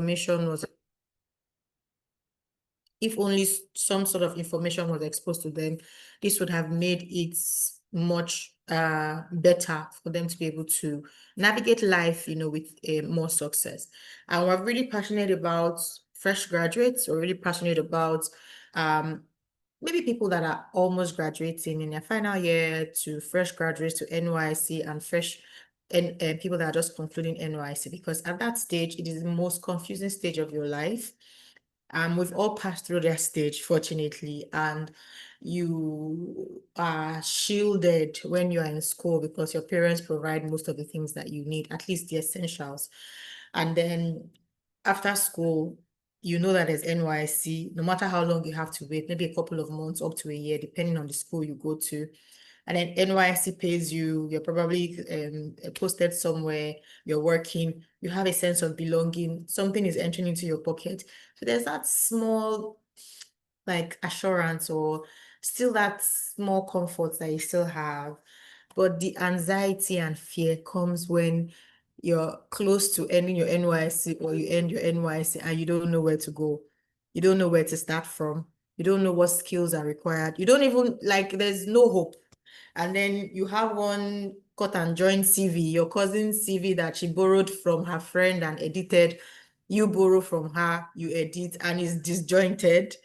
information was, if only some sort of information was exposed to them, this would have made it much better for them to be able to navigate life, with more success. And we're really passionate about fresh graduates. We're really passionate about maybe people that are almost graduating in their final year, to fresh graduates to NYSC, and fresh and people that are just concluding NYSC, because at that stage, it is the most confusing stage of your life. We've all passed through that stage, fortunately, and you are shielded when you are in school because your parents provide most of the things that you need, at least the essentials. And then after school, you know that there's NYSC, no matter how long you have to wait, maybe a couple of months up to a year, depending on the school you go to. And then NYSC pays you, you're probably posted somewhere, you're working, you have a sense of belonging, something is entering into your pocket. So there's that small like assurance, or still that small comfort that you still have. But the anxiety and fear comes when you're close to ending your NYSC, or you end your NYSC and you don't know where to go. You don't know where to start from. You don't know what skills are required. You don't even, like, there's no hope. And then you have one cut and join CV, your cousin's CV that she borrowed from her friend and edited. You borrow from her, you edit, and it's disjointed.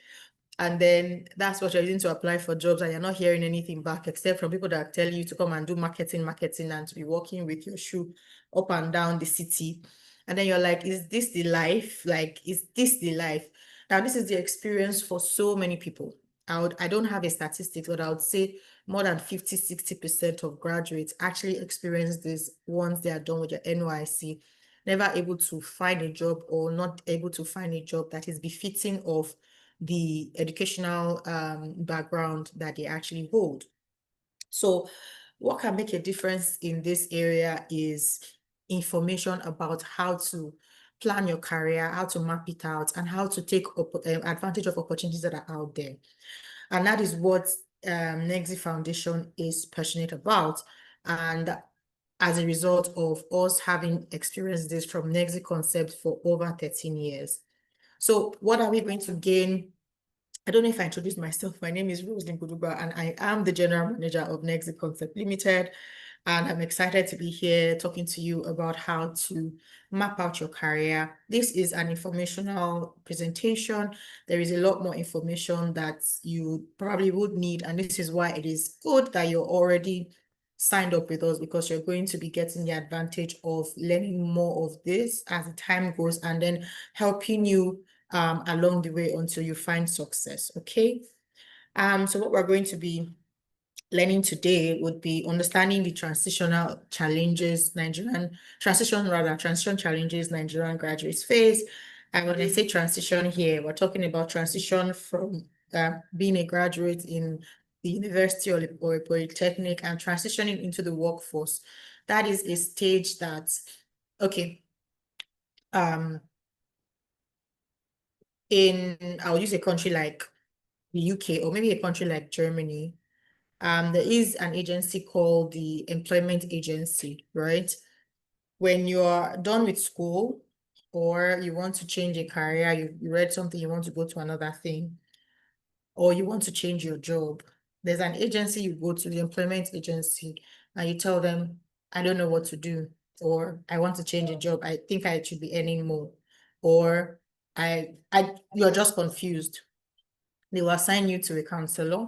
And then that's what you're using to apply for jobs, and you're not hearing anything back except from people that are telling you to come and do marketing, and to be walking with your shoe up and down the city. And then you're like, is this the life? Like, is this the life? Now, this is the experience for so many people. I don't have a statistic, but I would say more than 50–60% of graduates actually experience this once they are done with your NYSC, never able to find a job, or not able to find a job that is befitting of the educational background that they actually hold. So what can make a difference in this area is information about how to plan your career, how to map it out, and how to take advantage of opportunities that are out there. And that is what NYSC Foundation is passionate about. And as a result of us having experienced this from NYSC Concept for over 13 years. So what are we going to gain? I don't know if I introduced myself. My name is Roslyn Guduba, and I am the General Manager of NYSC Concept Limited. And I'm excited to be here talking to you about how to map out your career. This is an informational presentation. There is a lot more information that you probably would need, and this is why it is good that you're already signed up with us, because you're going to be getting the advantage of learning more of this as the time goes, and then helping you along the way until you find success. Okay. So what we're going to be learning today would be understanding the transition challenges Nigerian graduates face. And when I say transition here, we're talking about transition from being a graduate in the university or a polytechnic and transitioning into the workforce. That is a stage that, okay, I'll use a country like the UK, or maybe a country like Germany. There is an agency called the Employment Agency, right? When you're done with school, or you want to change a career, you read something, you want to go to another thing, or you want to change your job, there's an agency you go to, the Employment Agency, and you tell them, I don't know what to do, or I want to change a job, I think I should be earning more, or you're just confused. They will assign you to a counselor.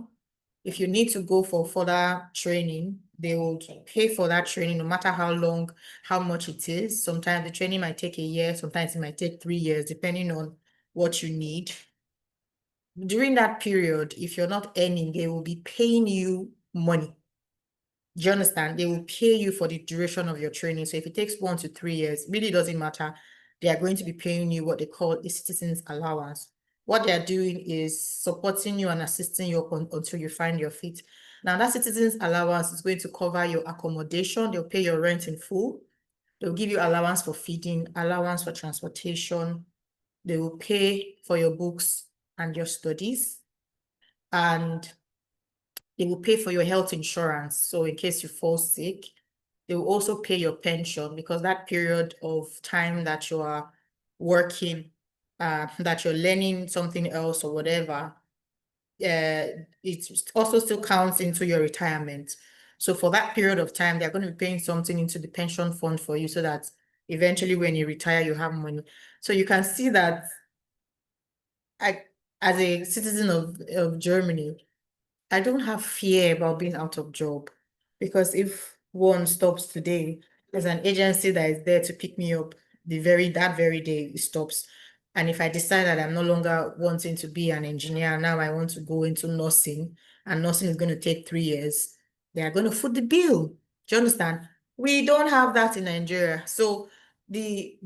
If you need to go for further training, they will pay for that training, no matter how long, how much it is. Sometimes the training might take a year, sometimes it might take 3 years, depending on what you need. During that period, if you're not earning, they will be paying you money. Do you understand? They will pay you for the duration of your training. So if it takes 1 to 3 years, really doesn't matter. They are going to be paying you what they call a citizen's allowance. What they are doing is supporting you and assisting you until you find your feet. Now, that citizen's allowance is going to cover your accommodation. They'll pay your rent in full. They'll give you allowance for feeding, allowance for transportation. They will pay for your books and your studies. And they will pay for your health insurance. So in case you fall sick, they will also pay your pension, because that period of time that you are working, that you're learning something else or whatever, it also still counts into your retirement. So for that period of time, they're going to be paying something into the pension fund for you so that eventually when you retire, you have money. So you can see that as a citizen of Germany, I don't have fear about being out of job, because if one stops today, there's an agency that is there to pick me up that very day it stops. And if I decide that I'm no longer wanting to be an engineer, now I want to go into nursing, and nursing is going to take 3 years, they are going to foot the bill. Do you understand? We don't have that in Nigeria. So the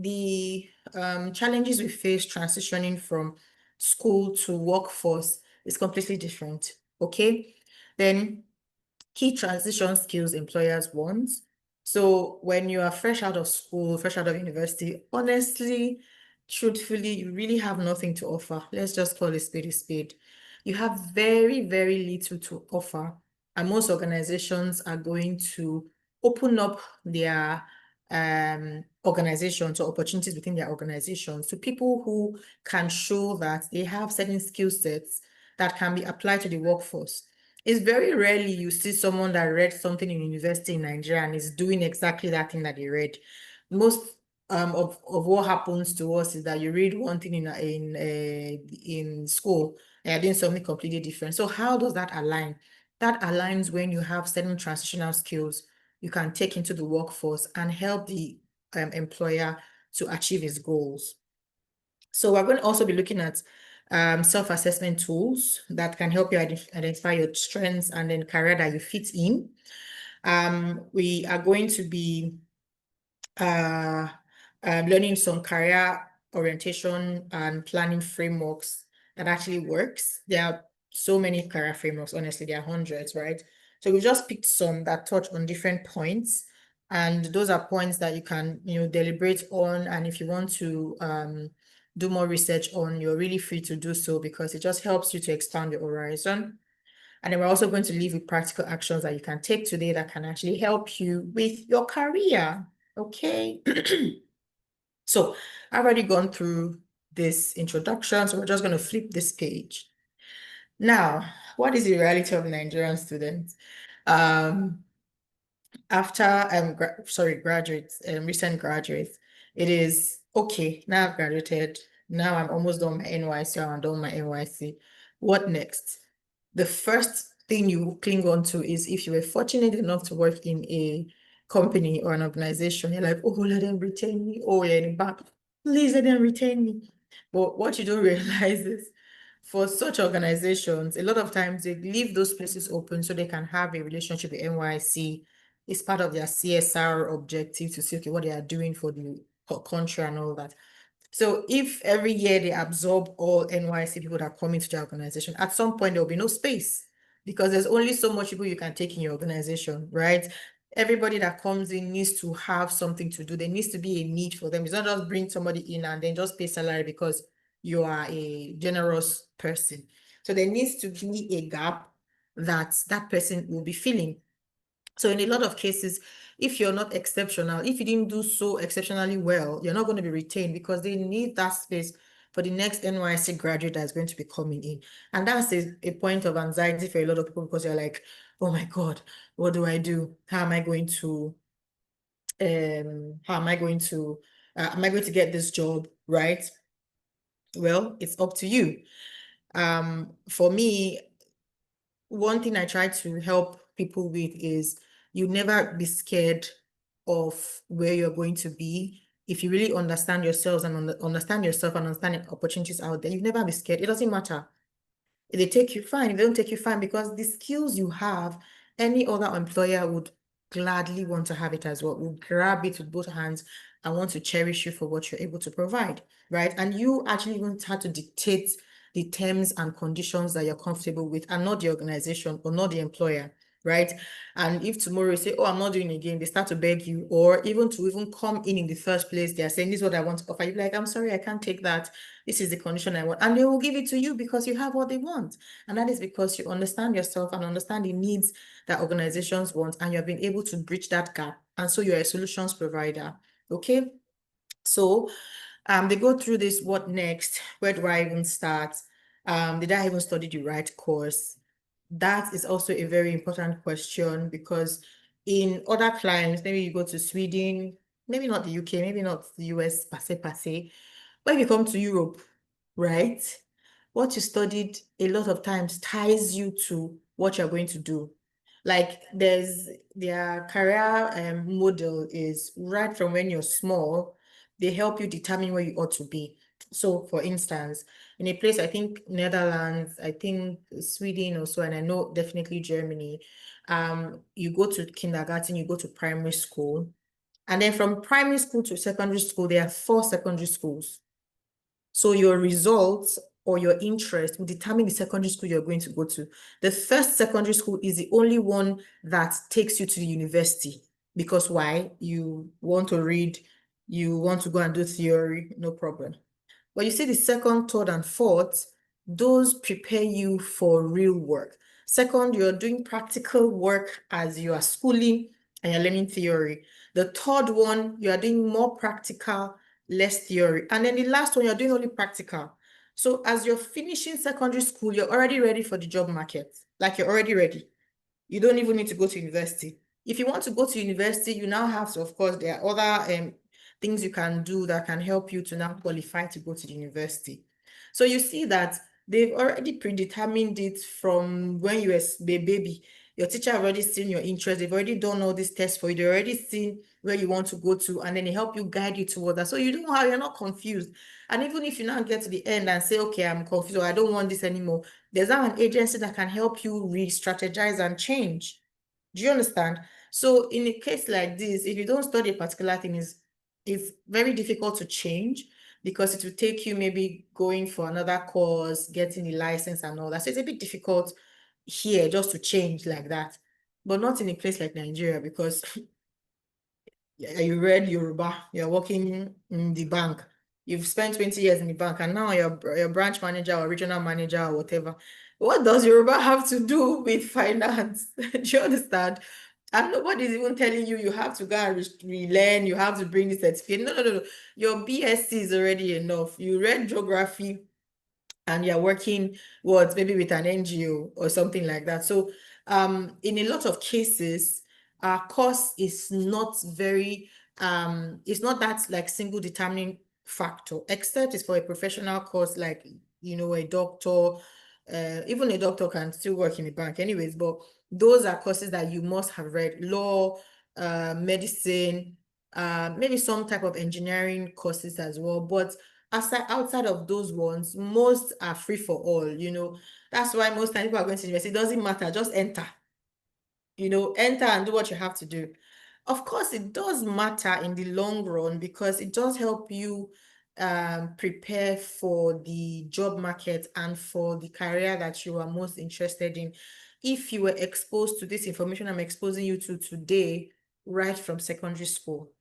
challenges we face transitioning from school to workforce is completely different. Okay, then key transition skills employers want. So when you are fresh out of school, fresh out of university, honestly, truthfully, you really have nothing to offer. Let's just call a spade a spade. You have very, very little to offer. And most organizations are going to open up their organizations or opportunities within their organizations to people who can show that they have certain skill sets that can be applied to the workforce. It's very rarely you see someone that read something in university in Nigeria and is doing exactly that thing that they read. Most of what happens to us is that you read one thing in school and you're doing something completely different. So how does that align? That aligns when you have certain transitional skills you can take into the workforce and help the employer to achieve his goals. So we're going to also be looking at self-assessment tools that can help you identify your strengths and then career that you fit in. We are going to be learning some career orientation and planning frameworks that actually works. There are so many career frameworks, honestly, there are hundreds, right? So we just picked some that touch on different points. And those are points that you can, deliberate on. And if you want to do more research on, you're really free to do so, because it just helps you to expand your horizon. And then we're also going to leave with practical actions that you can take today that can actually help you with your career. Okay. So I've already gone through this introduction, so we're just going to flip this page. Now, what is the reality of Nigerian students? After graduates, recent graduates, it is okay. Now I've graduated. Now I'm almost done my NYSC, or I'm done my NYSC. What next? The first thing you cling on to is, if you were fortunate enough to work in a company or an organization, you're like, oh, let them retain me. Oh, yeah, in back, please let them retain me. But what you don't realize is, for such organizations, a lot of times they leave those places open so they can have a relationship with NYSC. It's part of their CSR objective to see, okay, what they are doing for the country and all that. So if every year they absorb all NYSC people that come into the organization, at some point there will be no space, because there's only so much people you can take in your organization, right? Everybody that comes in needs to have something to do. There needs to be a need for them. It's not just bring somebody in and then just pay salary because you are a generous person. So there needs to be a gap that that person will be filling. So in a lot of cases, if you're not exceptional, if you didn't do so exceptionally well, you're not going to be retained, because they need that space for the next NYSC graduate that's going to be coming in. And that's a point of anxiety for a lot of people, because you're like, oh my God, what do I do? How am I going to am I going to get this job, right? Well, it's up to you. For me, one thing I try to help people with is, you never be scared of where you're going to be. If you really understand yourselves and understand yourself and understand opportunities out there, you never be scared. It doesn't matter. If they take you, fine. If they don't take you, fine, because the skills you have, any other employer would gladly want to have it as well, will grab it with both hands and want to cherish you for what you're able to provide, right? And you actually won't have to dictate the terms and conditions that you're comfortable with, and not the organization or not the employer, right? And if tomorrow you say, oh, I'm not doing it again, they start to beg you, or even to even come in the first place, they're saying, this is what I want to offer. You're like, I'm sorry, I can't take that. This is the condition I want. And they will give it to you because you have what they want. And that is because you understand yourself and understand the needs that organizations want, and you've been able to bridge that gap. And so you're a solutions provider. Okay. So They go through this, what next? Where do I even start? Did I even study the right course? That is also a very important question, because in other climes, maybe you go to Sweden, maybe not the UK, maybe not the US per se. When you come to Europe, right? What you studied a lot of times ties you to what you're going to do. Like their career model is right from when you're small, they help you determine where you ought to be. So for instance, in a place, I think Netherlands, I think Sweden also, and I know definitely Germany, you go to kindergarten, you go to primary school, and then from primary school to secondary school, there are 4 secondary schools. So your results or your interest will determine the secondary school you're going to go to. The first secondary school is the only one that takes you to the university, because why? You want to read, you want to go and do theory, no problem. But you see the second, third, and fourth, those prepare you for real work. Second, you're doing practical work as you are schooling and you're learning theory. The third one, you are doing more practical, less theory. And then the last one, you're doing only practical. So as you're finishing secondary school, you're already ready for the job market. Like you're already ready. You don't even need to go to university. If you want to go to university, you now have to, of course, there are other things you can do that can help you to now qualify to go to the university. So you see that they've already predetermined it from when you were a baby. Your teacher have already seen your interest. They've already done all these tests for you. They've already seen where you want to go to, and then they help you guide you toward that. So you don't have, you're not confused. And even if you now get to the end and say, okay, I'm confused, or I don't want this anymore, there's now an agency that can help you re-strategize and change. Do you understand? So in a case like this, if you don't study a particular thing, it's very difficult to change, because it will take you maybe going for another course, getting the license and all that. So it's a bit difficult here just to change like that, but not in a place like Nigeria, because you read Yoruba, you're working in the bank, you've spent 20 years in the bank, and now you're branch manager or regional manager or whatever. What does Yoruba have to do with finance? Do you understand? And nobody's even telling you you have to go and relearn, you have to bring the certificate. No, no, no, no. Your BSc is already enough. You read geography and you're working maybe with an NGO or something like that. So in a lot of cases, our course is not very it's not that like single determining factor, except it's for a professional course, like a doctor. Even a doctor can still work in a bank anyways, but those are courses that you must have read: law, medicine, maybe some type of engineering courses as well. But outside of those ones, most are free for all. That's why most times people are going to university. It doesn't matter, just enter. Enter and do what you have to do. Of course, it does matter in the long run, because it does help you prepare for the job market and for the career that you are most interested in. If you were exposed to this information I'm exposing you to today, right from secondary school,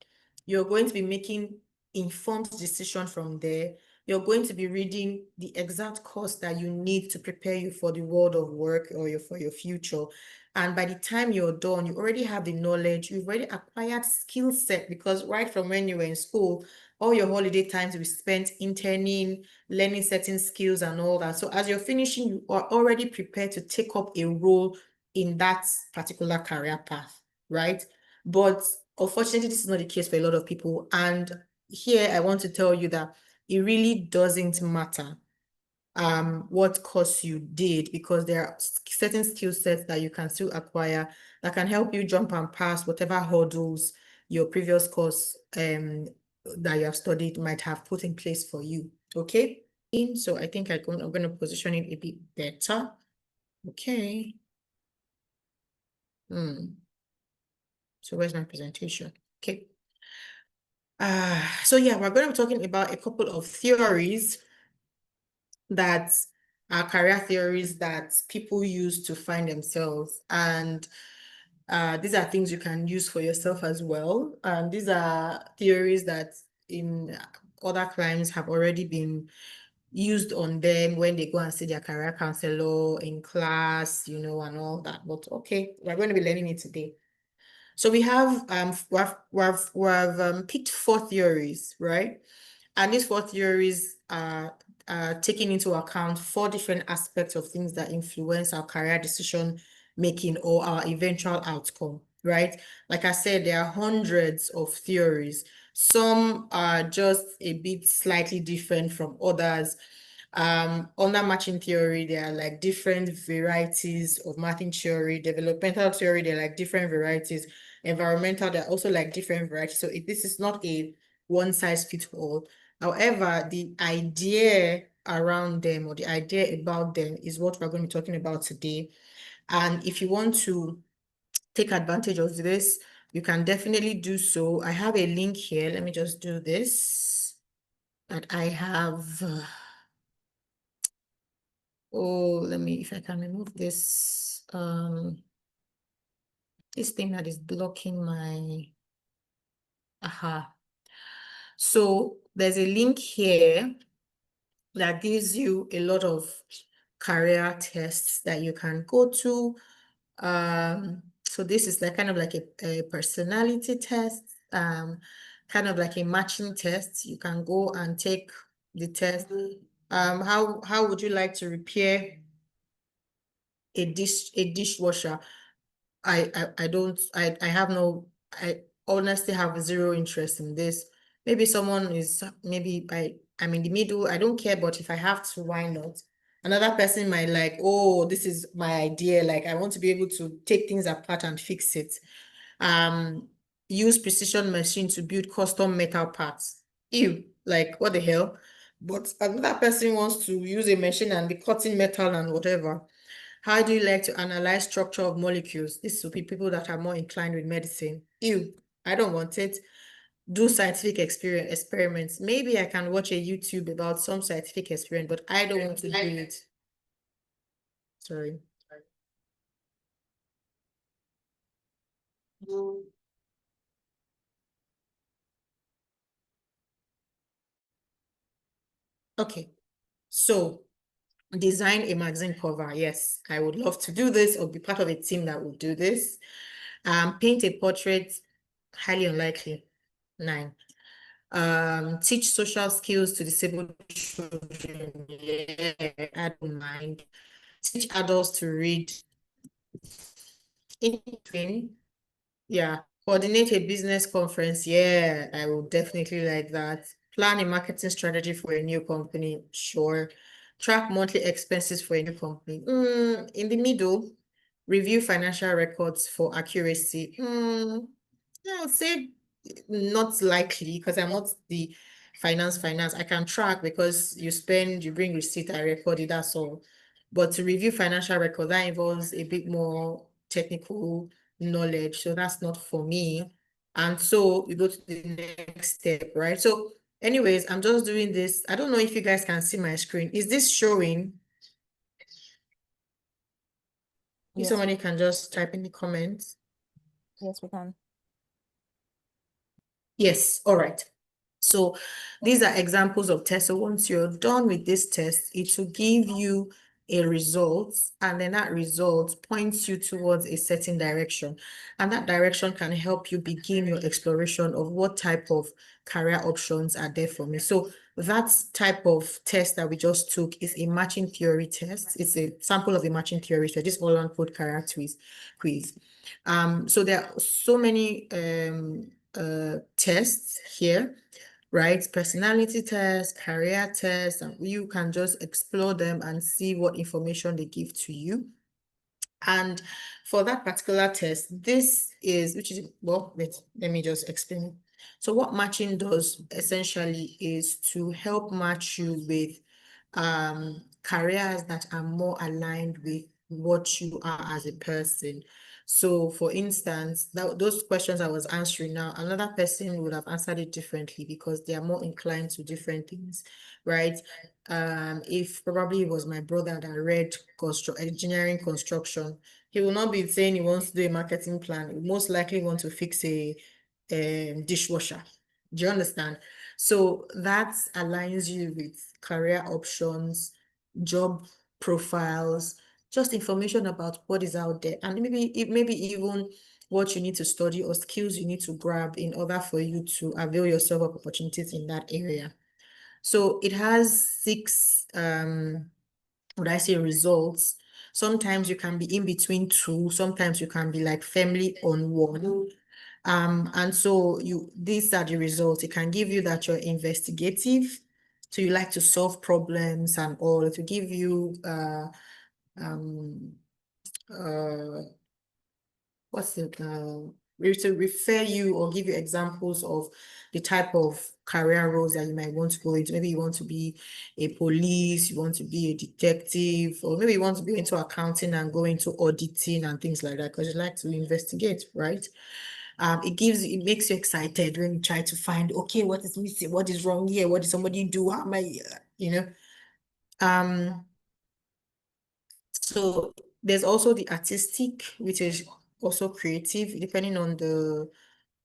you're going to be making informed decisions from there. You're going to be reading the exact course that you need to prepare you for the world of work or for your future. And by the time you're done, you already have the knowledge, you've already acquired skill set, because right from when you were in school, all your holiday times will be spent interning, learning certain skills and all that. So as you're finishing, you are already prepared to take up a role in that particular career path, right? But unfortunately, this is not the case for a lot of people. And here I want to tell you that it really doesn't matter what course you did, because there are certain skill sets that you can still acquire that can help you jump and pass whatever hurdles your previous course that you have studied might have put in place for you. Okay, so I think I'm going to position it a bit better. Okay. So where's my presentation? Okay. So yeah, we're going to be talking about a couple of theories that are career theories that people use to find themselves. And these are things you can use for yourself as well. These are theories that in other clients have already been used on them when they go and see their career counselor in class, and all that. But okay, we're going to be learning it today. So we have picked 4 theories, right? And these 4 theories are taking into account 4 different aspects of things that influence our career decision making or our eventual outcome, right? Like I said, there are hundreds of theories. Some are just a bit slightly different from others. Under matching theory, there are like different varieties of matching theory. Developmental theory, there are like different varieties. Environmental, there are also like different varieties. So this is not a one size fits all. However, the idea around them or the idea about them is what we're going to be talking about today. And if you want to take advantage of this, you can definitely do so. I have a link here. Let me just do this. That I have. Let me, if I can remove this, this thing that is blocking my, aha. So there's a link here that gives you a lot of career tests that you can go to. So this is like kind of like a personality test, kind of like a matching test. You can go and take the test. How would you like to repair a dishwasher? I honestly have zero interest in this. Maybe someone is, maybe I'm in the middle, I don't care, but if I have to, why not? Another person might like, oh, this is my idea, like I want to be able to take things apart and fix it. Use precision machine to build custom metal parts. Ew, like what the hell? But another person wants to use a machine and be cutting metal and whatever. How do you like to analyze structure of molecules? This will be people that are more inclined with medicine. Ew, I don't want it. Do scientific experiments. Maybe I can watch a YouTube about some scientific experiment, but I don't want to do it. Sorry. Okay, so design a magazine cover. Yes, I would love to do this or be part of a team that will do this. Paint a portrait, highly unlikely. 9. Teach social skills to disabled children. Yeah, I don't mind. Teach adults to read. In between, yeah. Coordinate a business conference. Yeah, I will definitely like that. Plan a marketing strategy for a new company. Sure. Track monthly expenses for a new company. In the middle, review financial records for accuracy. Yeah, I'll say not likely because I'm not the finance. I can track because you spend, you bring receipt, I record it, that's all. But to review financial record, that involves a bit more technical knowledge. So that's not for me. And so we go to the next step, right? So anyways, I'm just doing this. I don't know if you guys can see my screen. Is this showing? If Yes. somebody can just type in the comments. Yes, we can. Yes, all right. So these are examples of tests. So once you're done with this test, it will give you a result, and then that result points you towards a certain direction. And that direction can help you begin your exploration of what type of career options are there for me. So that type of test that we just took is a matching theory test. It's a sample of a matching theory test. This all-around career quiz. So there are so many tests here, right? Personality tests, career tests, and you can just explore them and see what information they give to you. And for that particular test, this is, which is, well, wait, let me just explain it. So what matching does essentially is to help match you with careers that are more aligned with what you are as a person. So for instance, those questions I was answering now, another person would have answered it differently because they are more inclined to different things, right? If probably it was my brother that read engineering construction, he will not be saying he wants to do a marketing plan. He will most likely want to fix a dishwasher. Do you understand? So that aligns you with career options, job profiles, just information about what is out there, and maybe even what you need to study or skills you need to grab in order for you to avail yourself of opportunities in that area. So it has 6, would I say, results. Sometimes you can be in between 2, sometimes you can be like firmly on 1. And so these are the results. It can give you that you're investigative, so you like to solve problems and all. To give you what's it to refer you or give you examples of the type of career roles that you might want to go into. Maybe you want to be a police, you want to be a detective, or maybe you want to go into accounting and go into auditing and things like that, because you like to investigate, right? It makes you excited when you try to find, okay, what is missing, what is wrong here, what did somebody do, how am I, so there's also the artistic, which is also creative, depending on the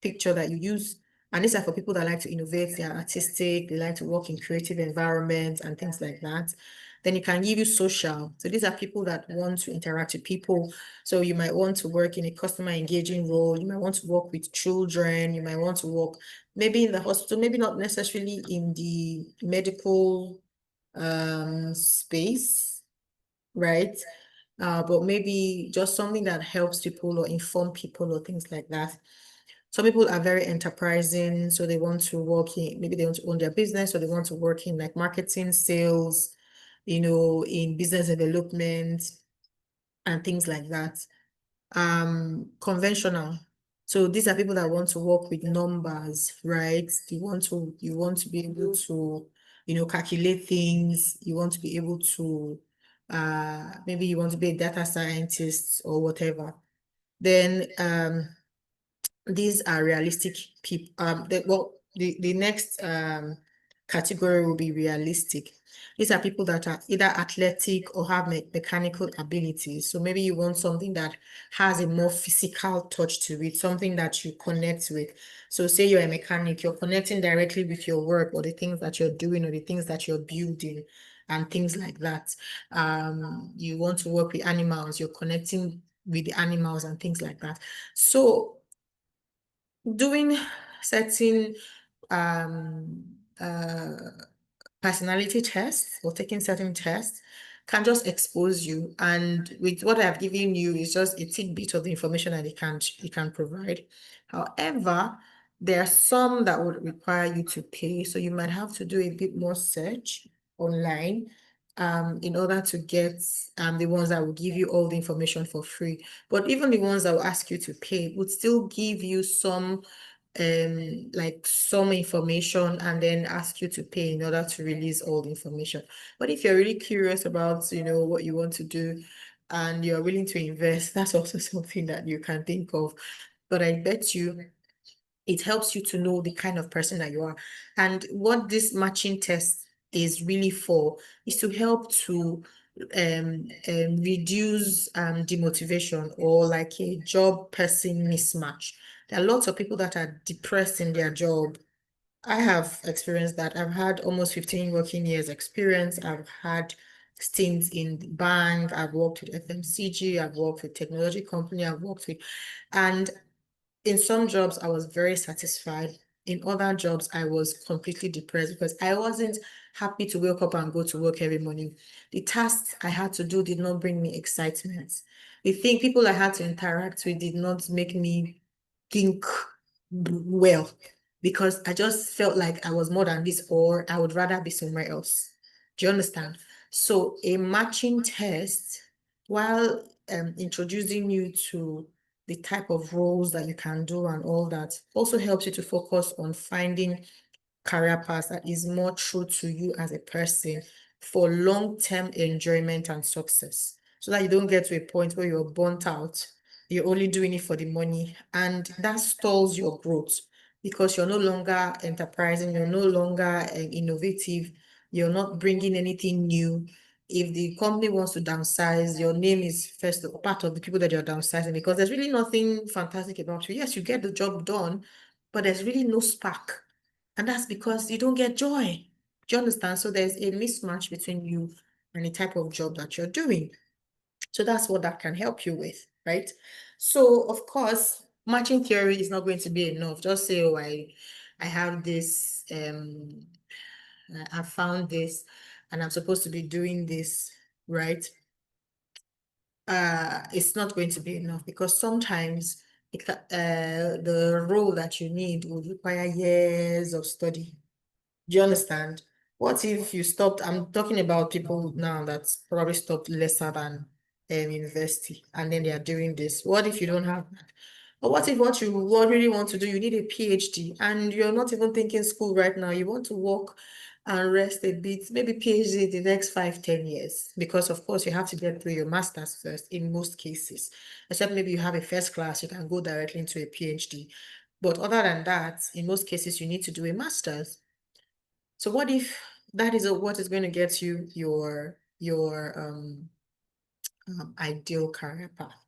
picture that you use. And these are for people that like to innovate, they are artistic, they like to work in creative environments and things like that. Then it can give you social. So these are people that want to interact with people. So you might want to work in a customer engaging role. You might want to work with children. You might want to work maybe in the hospital, maybe not necessarily in the medical space, right? But maybe just something that helps people or inform people or things like that. Some people are very enterprising, so they want to work in, maybe they want to own their business, or they want to work in like marketing, sales, in business development and things like that. Conventional. So these are people that want to work with numbers, right? You want to be able to, calculate things. You want to be able to, maybe you want to be a data scientist or whatever. Then these are realistic people. The next category will be realistic. These are people that are either athletic or have mechanical abilities. So maybe you want something that has a more physical touch to it, something that you connect with. So say you're a mechanic, you're connecting directly with your work or the things that you're doing or the things that you're building and things like that. You want to work with animals, you're connecting with the animals and things like that. So doing certain um uh personality tests or taking certain tests can just expose you. And with what I've given you is just a tidbit of the information that it can provide. However, there are some that would require you to pay, so you might have to do a bit more search online in order to get the ones that will give you all the information for free. But even the ones that will ask you to pay would still give you some like some information and then ask you to pay in order to release all the information. But if you're really curious about, what you want to do and you're willing to invest, that's also something that you can think of. But I bet you it helps you to know the kind of person that you are. And what this matching test is really for is to help to reduce demotivation or like a job person mismatch. There are lots of people that are depressed in their job. I have experienced that. I've had almost 15 working years experience. I've had stints in the bank. I've worked with FMCG. I've worked with technology company. And in some jobs, I was very satisfied. In other jobs, I was completely depressed because I wasn't happy to wake up and go to work every morning. The tasks I had to do did not bring me excitement. The people I had to interact with did not make me think well, because I just felt like I was more than this, or I would rather be somewhere else. Do you understand? So a matching test, while introducing you to the type of roles that you can do and all that, also helps you to focus on finding career path that is more true to you as a person for long-term enjoyment and success, so that you don't get to a point where you're burnt out, you're only doing it for the money, and that stalls your growth because you're no longer enterprising, you're no longer innovative, you're not bringing anything new. If the company wants to downsize, your name is first part of the people that you're downsizing, because there's really nothing fantastic about you. Yes, you get the job done, but there's really no spark. And that's because you don't get joy. Do you understand? So there's a mismatch between you and the type of job that you're doing. So that's what that can help you with, right? So of course, matching theory is not going to be enough. Just say, oh, I have this I found this and I'm supposed to be doing this, right? It's not going to be enough because sometimes the role that you need would require years of study. Do you understand? What if you stopped? I'm talking about people now that's probably stopped lesser than university and then they are doing this. What if you don't have that? Or what if what you really want to do, you need a PhD and you're not even thinking school right now. You want to work and rest a bit, maybe PhD the next 5, 10 years, because of course you have to get through your master's first in most cases. Except maybe you have a first class, you can go directly into a PhD. But other than that, in most cases, you need to do a master's. So what if that is what is going to get you your ideal career path?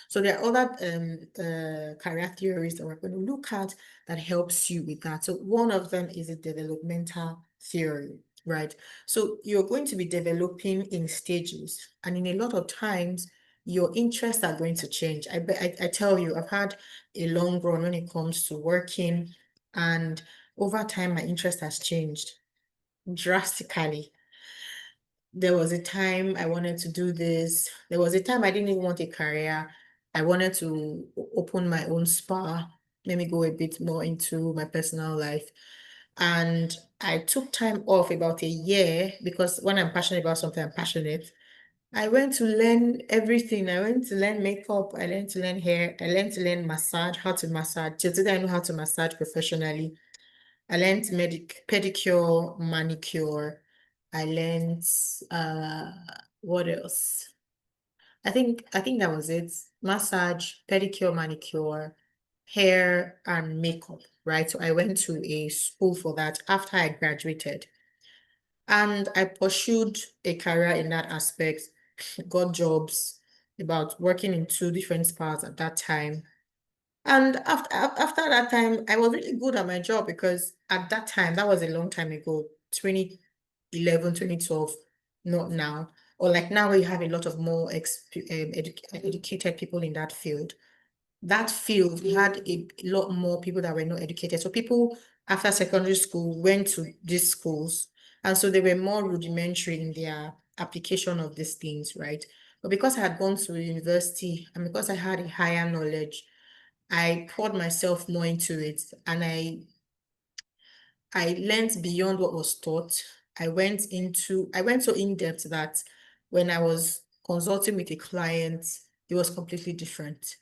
So there are other career theories that we're going to look at that helps you with that. So one of them is a developmental theory, right? So you're going to be developing in stages, and in a lot of times your interests are going to change. I tell you, I've had a long run when it comes to working, and over time my interest has changed drastically. There was a time I wanted to do this. There was a time I didn't even want a career. I wanted to open my own spa. Let me go a bit more into my personal life. And I took time off about a year because when I'm passionate about something, I'm passionate. I went to learn everything. I went to learn makeup. I learned to learn hair. I learned to learn massage, how to massage. Till today, I know how to massage professionally. I learned pedicure, manicure. I learned what else? I think that was it. Massage, pedicure, manicure, hair, and makeup, right? So I went to a school for that after I graduated. And I pursued a career in that aspect, got jobs, about working in 2 different spas at that time. And after that time, I was really good at my job because at that time, that was a long time ago, 2011, 2012, not now. Or like now, we have a lot of more educated people in that field. That field, we had a lot more people that were not educated. So people after secondary school went to these schools. And so they were more rudimentary in their application of these things, right? But because I had gone to university and because I had a higher knowledge, I poured myself more into it and I learned beyond what was taught. I went so in depth that when I was consulting with a client, it was completely different.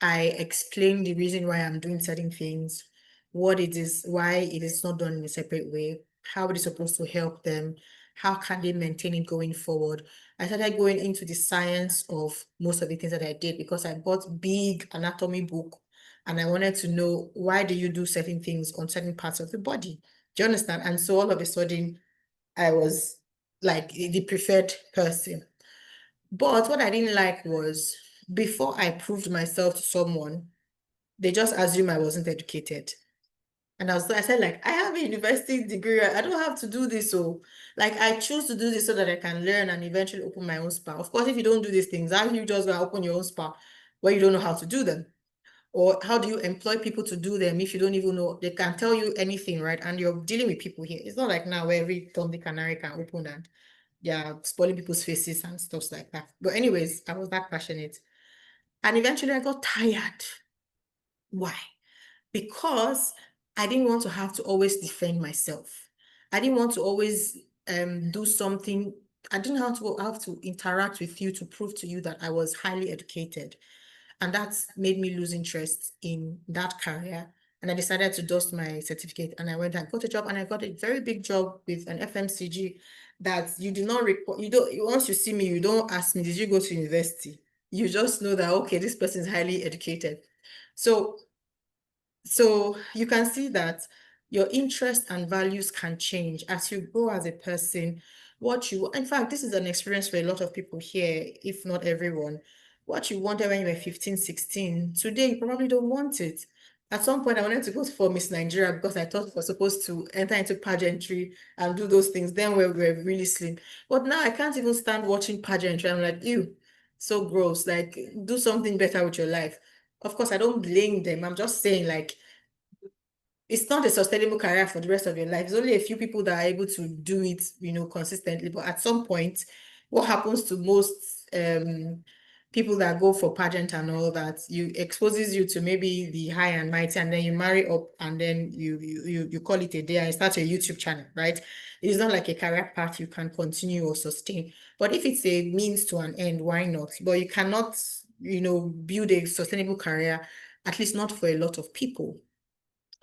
I explained the reason why I'm doing certain things, what it is, why it is not done in a separate way, how it is supposed to help them, how can they maintain it going forward. I started going into the science of most of the things that I did because I bought big anatomy book and I wanted to know why do you do certain things on certain parts of the body. Do you understand? And so all of a sudden, I was like the preferred person. But what I didn't like was before I proved myself to someone, they just assume I wasn't educated. And I said, like, I have a university degree. I don't have to do this. So, like, I choose to do this so that I can learn and eventually open my own spa. Of course, if you don't do these things, how do you just go and open your own spa where you don't know how to do them? Or how do you employ people to do them if you don't even know? They can tell you anything, right? And you're dealing with people here. It's not like now where every Tom, Dick, and Harry can open and yeah, spoiling people's faces and stuff like that. But anyways, I was that passionate. And eventually I got tired. Why? Because I didn't want to have to always defend myself. I didn't want to always do something. I didn't have to interact with you to prove to you that I was highly educated. And that's made me lose interest in that career. And I decided to dust my certificate and I went and got a job and I got a very big job with an FMCG that you do not require, you don't, once you see me, you don't ask me, did you go to university? You just know that, okay, this person is highly educated. So you can see that your interests and values can change as you grow as a person. In fact, this is an experience for a lot of people here, if not everyone. What you wanted when you were 15, 16, today you probably don't want it. At some point, I wanted to go for Miss Nigeria because I thought we were supposed to enter into pageantry and do those things. Then we were really slim. But now I can't even stand watching pageantry. I'm like, ew, so gross. Like, do something better with your life. Of course, I don't blame them. I'm just saying, like, it's not a sustainable career for the rest of your life. It's only a few people that are able to do it, consistently. But at some point, what happens to most people that go for pageant and all that, you exposes you to maybe the high and mighty, and then you marry up, and then you call it a day and start a YouTube channel, right? It's not like a career path you can continue or sustain. But if it's a means to an end, why not? But you cannot, build a sustainable career, at least not for a lot of people.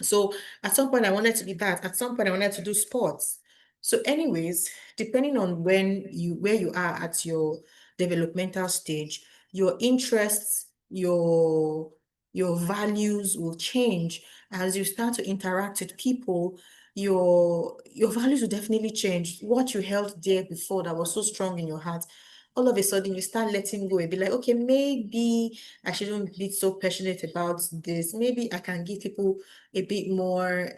So at some point I wanted to be that. At some point I wanted to do sports. So anyways, depending on where you are at your developmental stage, your interests, your values will change as you start to interact with people. Your values will definitely change. What you held dear before that was so strong in your heart, all of a sudden you start letting go and be like, okay, maybe I shouldn't be so passionate about this. Maybe I can give people a bit more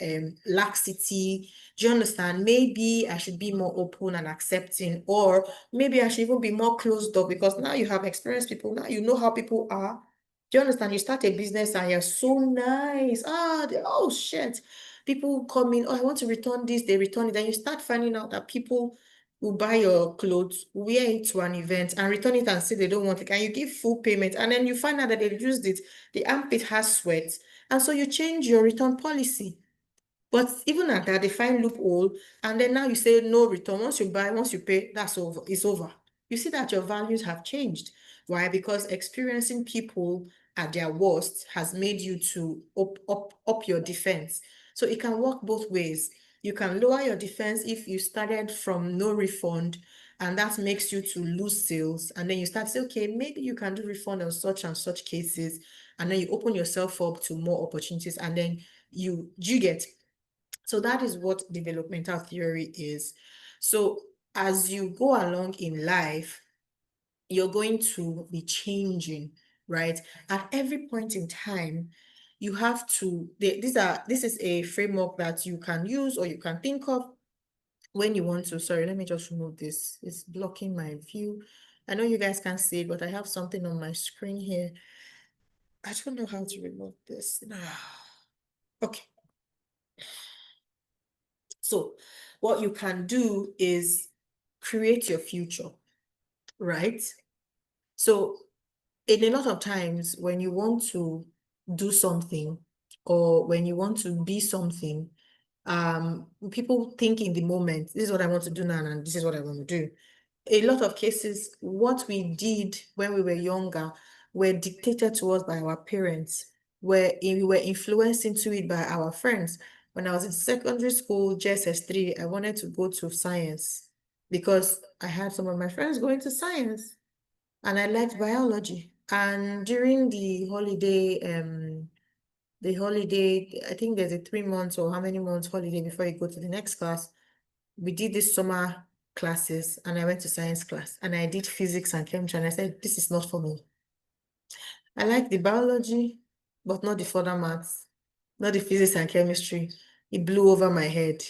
laxity. Do you understand? Maybe I should be more open and accepting, or maybe I should even be more closed up, because now you have experienced people. Now you know how people are. Do you understand? You start a business and you're so nice. Oh shit. People come in, oh, I want to return this, they return it. Then you start finding out that people will buy your clothes, wear it to an event, and return it and say they don't want it. And you give full payment, and then you find out that they've used it. The armpit has sweat. And so you change your return policy. But even at that, they find loophole, and then now you say no return. Once you buy, once you pay, that's over. It's over. You see that your values have changed. Why? Because experiencing people at their worst has made you to up your defense. So it can work both ways. You can lower your defense if you started from no refund, and that makes you to lose sales. And then you start to say, okay, maybe you can do refund on such and such cases. And then you open yourself up to more opportunities, and then you get. So that is what developmental theory is. So as you go along in life, you're going to be changing, right? At every point in time, you have to, this is a framework that you can use or you can think of when you want to. Sorry, let me just remove this. It's blocking my view. I know you guys can't see it, but I have something on my screen here. I don't know how to remove this. Okay. So what you can do is create your future, right? So in a lot of times when you want to do something or when you want to be something, people think in the moment, this is what I want to do now and this is what I want to do. A lot of cases, what we did when we were younger were dictated to us by our parents, where we were influenced into it by our friends. When I was in secondary school, JSS3, I wanted to go to science because I had some of my friends going to science and I liked biology. And during the holiday, I think there's a 3 months or how many months holiday before you go to the next class. We did this summer classes and I went to science class and I did physics and chemistry and I said, this is not for me. I like the biology, but not the further maths, not the physics and chemistry. It blew over my head.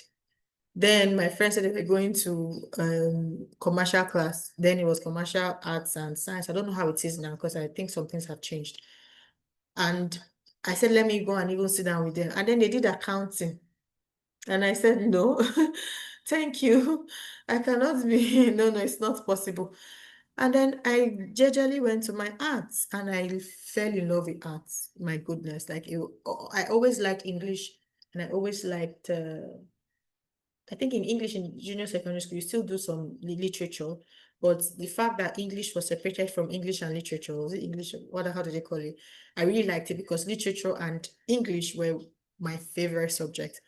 Then my friends said they were going to commercial class. Then it was commercial arts and science. I don't know how it is now because I think some things have changed. And I said, let me go and even sit down with them. And then they did accounting. And I said, no, thank you. I cannot be, no, it's not possible. And then I gingerly went to my arts and I fell in love with arts. My goodness, I always liked English and I always liked, I think in English in junior secondary school, you still do some literature, but the fact that English was separated from English and literature, was it English, how do they call it? I really liked it because literature and English were my favorite subject.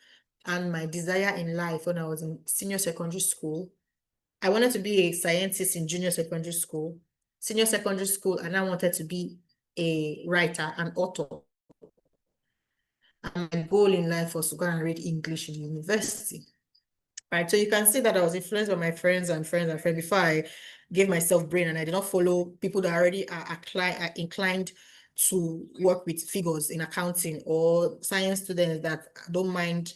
And my desire in life when I was in senior secondary school, I wanted to be a scientist in junior secondary school, senior secondary school, and I wanted to be a writer, an author. And my goal in life was to go and read English in university. Right. So you can see that I was influenced by my friends and friends and friends before I gave myself brain, and I did not follow people that already are inclined to work with figures in accounting or science students that don't mind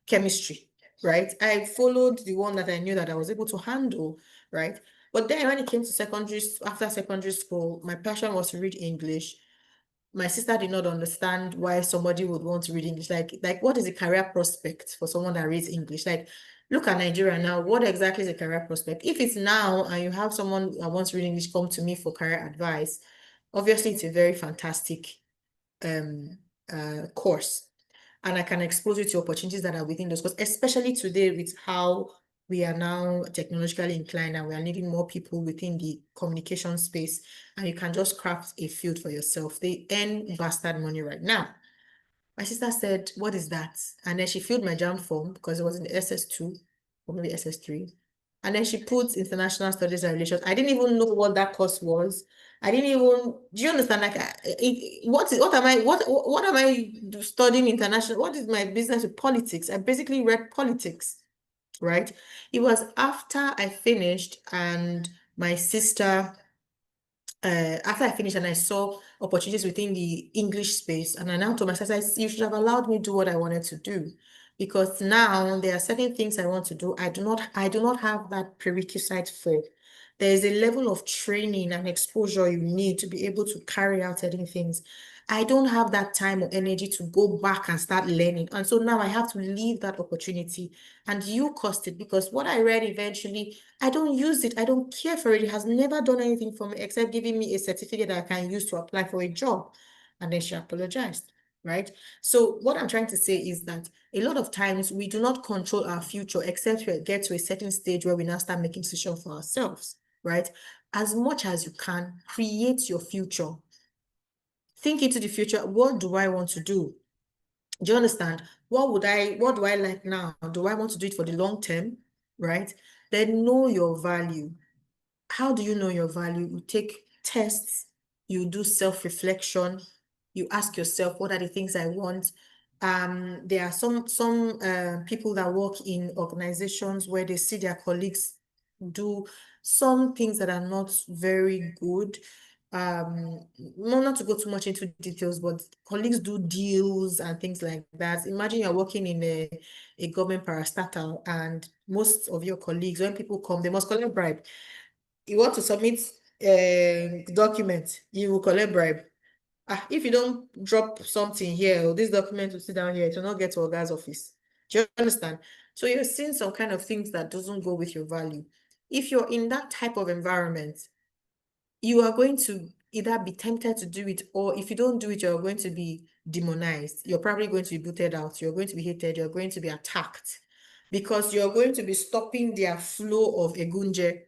chemistry. Right. I followed the one that I knew that I was able to handle. Right. But then when it came to after secondary school, my passion was to read English. my sister did not understand why somebody would want to read English. Like what is a career prospect for someone that reads English? Like, look at Nigeria now. What exactly is a career prospect? If it's now and you have someone that wants to read English come to me for career advice, obviously it's a very fantastic course. And I can expose you to opportunities that are within those courses, especially today with how we are now technologically inclined and we are needing more people within the communication space, and you can just craft a field for yourself. They earn bastard money right now. My sister said, what is that? And then she filled my JAM form because it was in the SS2 or maybe SS3. And then she put international studies and relations. I didn't even know what that course was. I didn't even, do you understand? Like, what am I studying international? What is my business with politics? I basically read politics, right? It was after I finished and my sister after I finished and I saw opportunities within the English space, and I now told myself, you should have allowed me do what I wanted to do. Because now there are certain things I want to do. I do not have that prerequisite for. There is a level of training and exposure you need to be able to carry out certain things. I don't have that time or energy to go back and start learning. And so now I have to leave that opportunity. And you cost it because what I read eventually, I don't use it. I don't care for it. It has never done anything for me except giving me a certificate that I can use to apply for a job. And then she apologized, right? So what I'm trying to say is that a lot of times we do not control our future except we get to a certain stage where we now start making decisions for ourselves, right? As much as you can, create your future. Think into the future. What do I want to do? Do you understand? What do I like now? Do I want to do it for the long term? Right? Then know your value. How do you know your value? You take tests, you do self-reflection, you ask yourself, what are the things I want? There are some people that work in organizations where they see their colleagues do some things that are not very good. Not to go too much into details, but colleagues do deals and things like that. Imagine you're working in a government parastatal and most of your colleagues, when people come, they must collect bribe. You want to submit a document, you will collect bribe. If you don't drop something here, or this document will sit down here, it will not get to Oga's office. Do you understand? So you're seeing some kind of things that doesn't go with your value. If you're in that type of environment, you are going to either be tempted to do it, or if you don't do it, you're going to be demonized. You're probably going to be booted out. You're going to be hated. You're going to be attacked because you're going to be stopping their flow of egunje.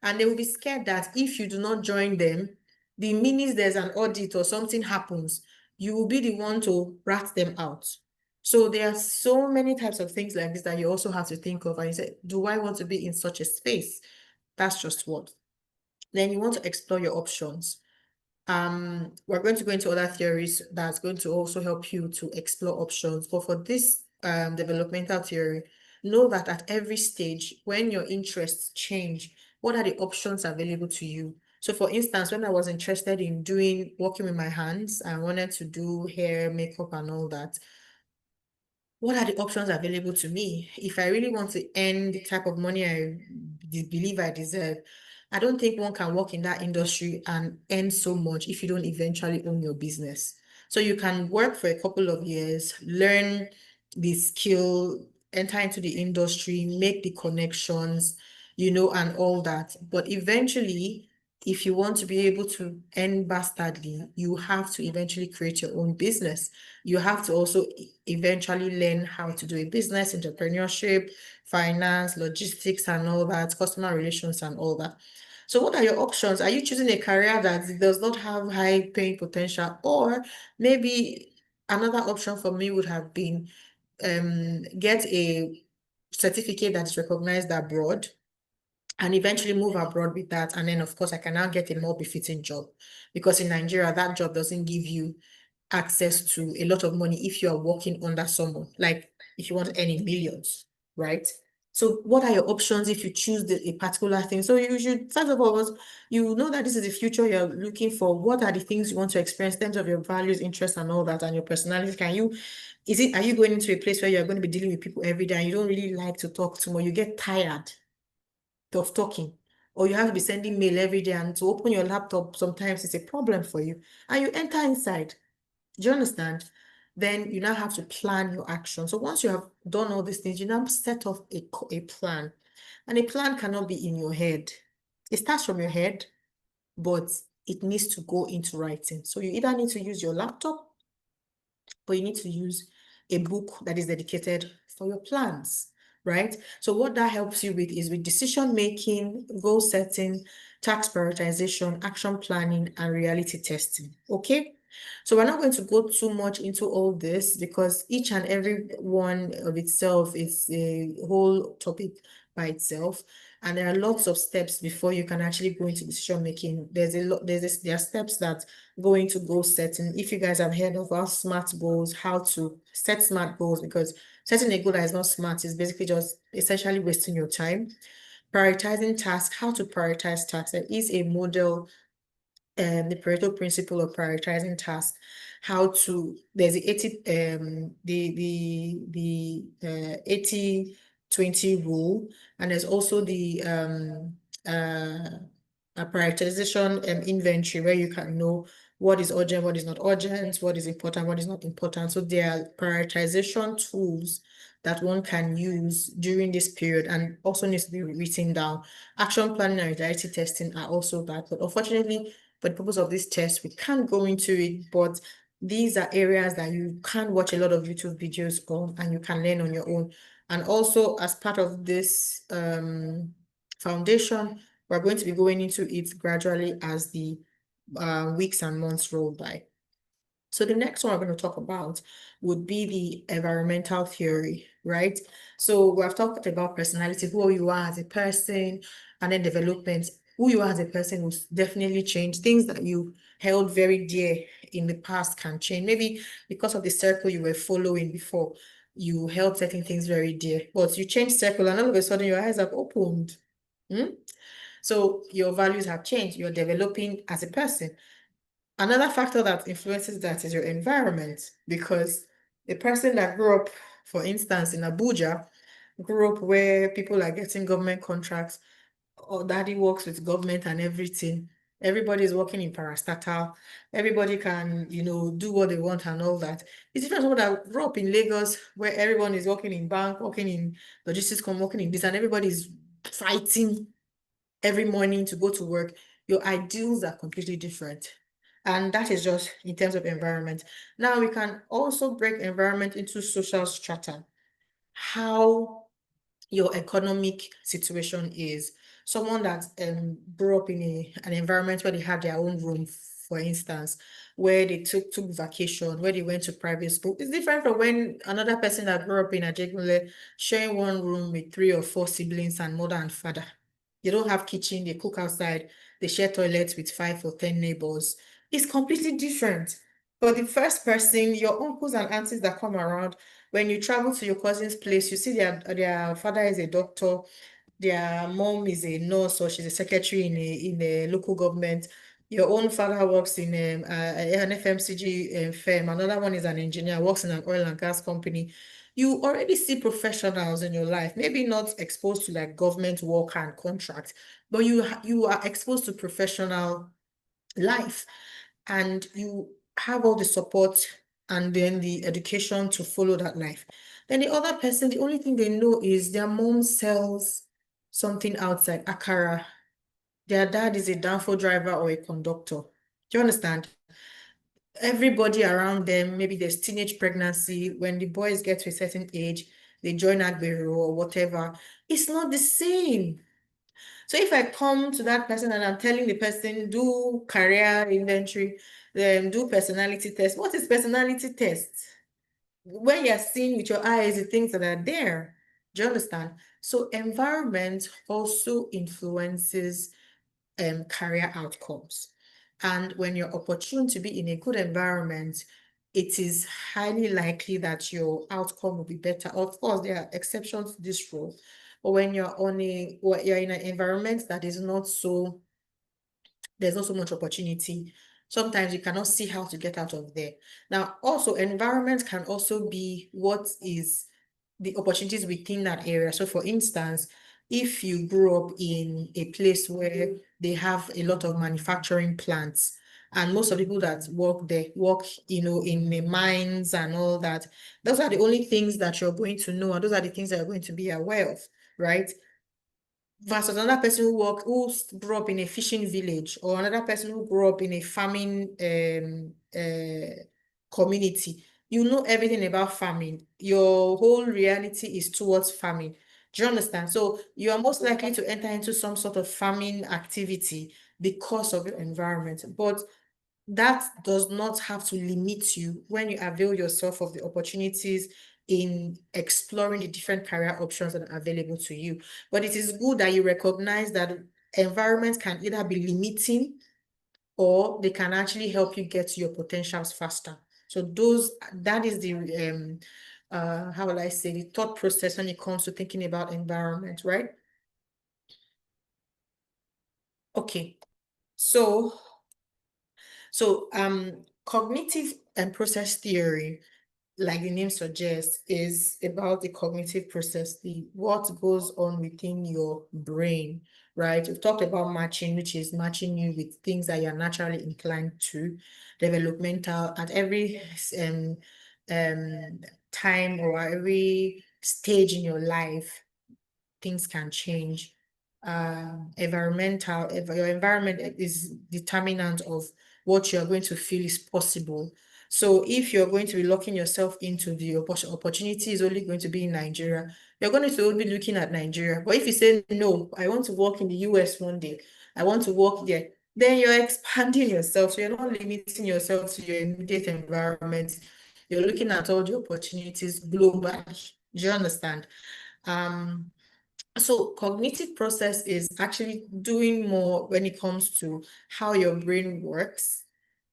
And they will be scared that if you do not join them, the minute there's an audit or something happens, you will be the one to rat them out. So there are so many types of things like this that you also have to think of. And you say, do I want to be in such a space? That's just what. Then you want to explore your options. We're going to go into other theories that's going to also help you to explore options. But for this developmental theory, know that at every stage, when your interests change, what are the options available to you? So for instance, when I was interested in working with my hands, I wanted to do hair, makeup, and all that. What are the options available to me? If I really want to earn the type of money I believe I deserve, I don't think one can work in that industry and earn so much if you don't eventually own your business. So you can work for a couple of years, learn the skill, enter into the industry, make the connections, and all that. But eventually, if you want to be able to earn bastardly, you have to eventually create your own business. You have to also eventually learn how to do a business, entrepreneurship, finance, logistics, and all that, customer relations, and all that. So what are your options? Are you choosing a career that does not have high paying potential? Or maybe another option for me would have been get a certificate that is recognized abroad and eventually move abroad with that. And then, of course, I can now get a more befitting job because in Nigeria, that job doesn't give you access to a lot of money if you are working under someone, like if you want any millions, right? So what are your options if you choose a particular thing? So you should, first of all, you know that this is the future you're looking for. What are the things you want to experience in terms of your values, interests, and all that, and your personality? Are you going into a place where you're going to be dealing with people every day and you don't really like to talk too much? You get tired of talking, or you have to be sending mail every day, and to open your laptop sometimes it's a problem for you, and you enter inside. Do you understand? Then you now have to plan your action. So once you have done all these things, you now set off a plan. And a plan cannot be in your head. It starts from your head, but it needs to go into writing. So you either need to use your laptop, but you need to use a book that is dedicated for your plans, right? So what that helps you with is with decision making, goal setting, task prioritization, action planning, and reality testing. Okay. So we're not going to go too much into all this because each and every one of itself is a whole topic by itself. And there are lots of steps before you can actually go into decision making. There are steps that go into goal setting. If you guys have heard of our SMART goals, how to set SMART goals, because setting a goal that is not SMART is basically just essentially wasting your time. Prioritizing tasks, how to prioritize tasks. There is a model, the Pareto principle of prioritizing tasks, there's the 80-20 rule, and there's also the a prioritization inventory where you can know what is urgent, what is not urgent, what is important, what is not important. So there are prioritization tools that one can use during this period and also needs to be written down. Action planning and reality testing are also that, but unfortunately, for the purpose of this test, we can't go into it, but these are areas that you can watch a lot of YouTube videos on and you can learn on your own. And also, as part of this foundation, we're going to be going into it gradually as the weeks and months roll by. So the next one we're going to talk about would be the environmental theory, right? So we've talked about personality, who you are as a person, and then development. Who you are as a person will definitely change. Things that you held very dear in the past can change. Maybe because of the circle you were following before, you held certain things very dear, but you change circle and all of a sudden your eyes have opened. So your values have changed. You're developing as a person. Another factor that influences that is your environment, because the person that grew up, for instance, in Abuja, grew up where people are getting government contracts, or daddy works with government and everything. Everybody is working in parastatal. Everybody can, do what they want and all that. It's different from that grew up in Lagos, where everyone is working in bank, working in logistics, working in this, and everybody's fighting every morning to go to work. Your ideals are completely different. And that is just in terms of environment. Now we can also break environment into social strata. How your economic situation is. Someone that grew up in an environment where they have their own room, for instance, where they took vacation, where they went to private school. It's different from when another person that grew up in a Ajegunle sharing one room with 3 or 4 siblings and mother and father. They don't have kitchen, they cook outside, they share toilets with 5 or 10 neighbors. It's completely different. For the first person, your uncles and aunties that come around, when you travel to your cousin's place, you see their father is a doctor, their mom is a nurse or she's a secretary in a local government. Your own father works in an FMCG firm. Another one is an engineer, works in an oil and gas company. You already see professionals in your life, maybe not exposed to like government work and contracts, but you are exposed to professional life and you have all the support and then the education to follow that life. Then the other person, the only thing they know is their mom sells something outside, akara. Their dad is a danfo driver or a conductor. Do you understand? Everybody around them, maybe there's teenage pregnancy. When the boys get to a certain age, they join Agbero or whatever. It's not the same. So if I come to that person and I'm telling the person, do career inventory, then do personality test. What is personality test? When you're seeing with your eyes the things that are there, do you understand? So environment also influences career outcomes. And when you're opportune to be in a good environment, it is highly likely that your outcome will be better. Of course, there are exceptions to this rule. But when you're you're in an environment that is not so, there's not so much opportunity. Sometimes you cannot see how to get out of there. Now, also, environment can also be what is the opportunities within that area. So, for instance, if you grew up in a place where they have a lot of manufacturing plants And most of the people that work there work, in the mines and all that. Those are the only things that you're going to know, and those are the things that you're going to be aware of, right? Versus another person who grew up in a fishing village, or another person who grew up in a farming community. You know everything about farming. Your whole reality is towards farming. Do you understand? So you are most likely to enter into some sort of farming activity because of your environment. But that does not have to limit you when you avail yourself of the opportunities in exploring the different career options that are available to you. But it is good that you recognize that environments can either be limiting or they can actually help you get to your potentials faster. So that is the how will I say, the thought process when it comes to thinking about environment, right? Okay. So cognitive and process theory, like the name suggests, is about the cognitive process, what goes on within your brain, right? We've talked about matching, which is matching you with things that you're naturally inclined to. Developmental, at every time or every stage in your life, things can change. Your environment is determinant of what you're going to feel is possible. So if you're going to be locking yourself into the opportunity is only going to be in Nigeria, you're going to be looking at Nigeria. But if you say, no, I want to work in the US one day, I want to work there, then you're expanding yourself. So you're not limiting yourself to your immediate environment. You're looking at all the opportunities globally. Do you understand? So cognitive process is actually doing more when it comes to how your brain works,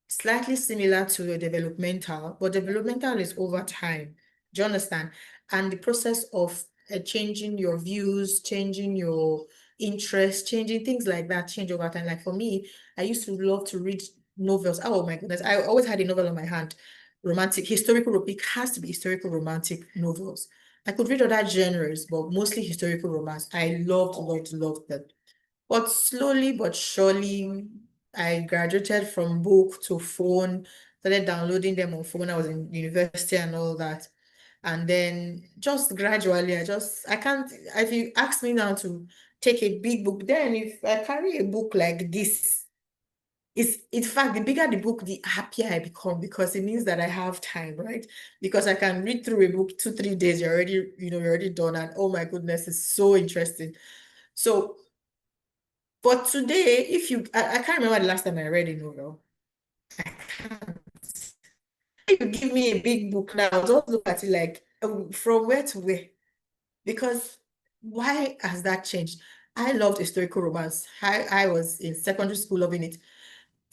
slightly similar to your developmental, but developmental is over time. Do you understand? And the process of changing your views, changing your interests, changing things like that, change over time. Like for me, I used to love to read novels. Oh my goodness, I always had a novel on my hand. Romantic, historical, it has to be historical romantic novels. I could read other genres, but mostly historical romance. I loved that. But slowly but surely, I graduated from book to phone, started downloading them on phone when I was in university and all that. And then just gradually, I can't, if you ask me now to take a big book, then if I carry a book like this, it's in fact, the bigger the book, the happier I become, because it means that I have time, right? Because I can read through a book 2, 3 days, you're already done, and oh my goodness, it's so interesting. So, but today, I can't remember the last time I read a novel. I can't. If you give me a big book now, I'll just look at it like, from where to where? Because why has that changed? I loved historical romance. I was in secondary school loving it.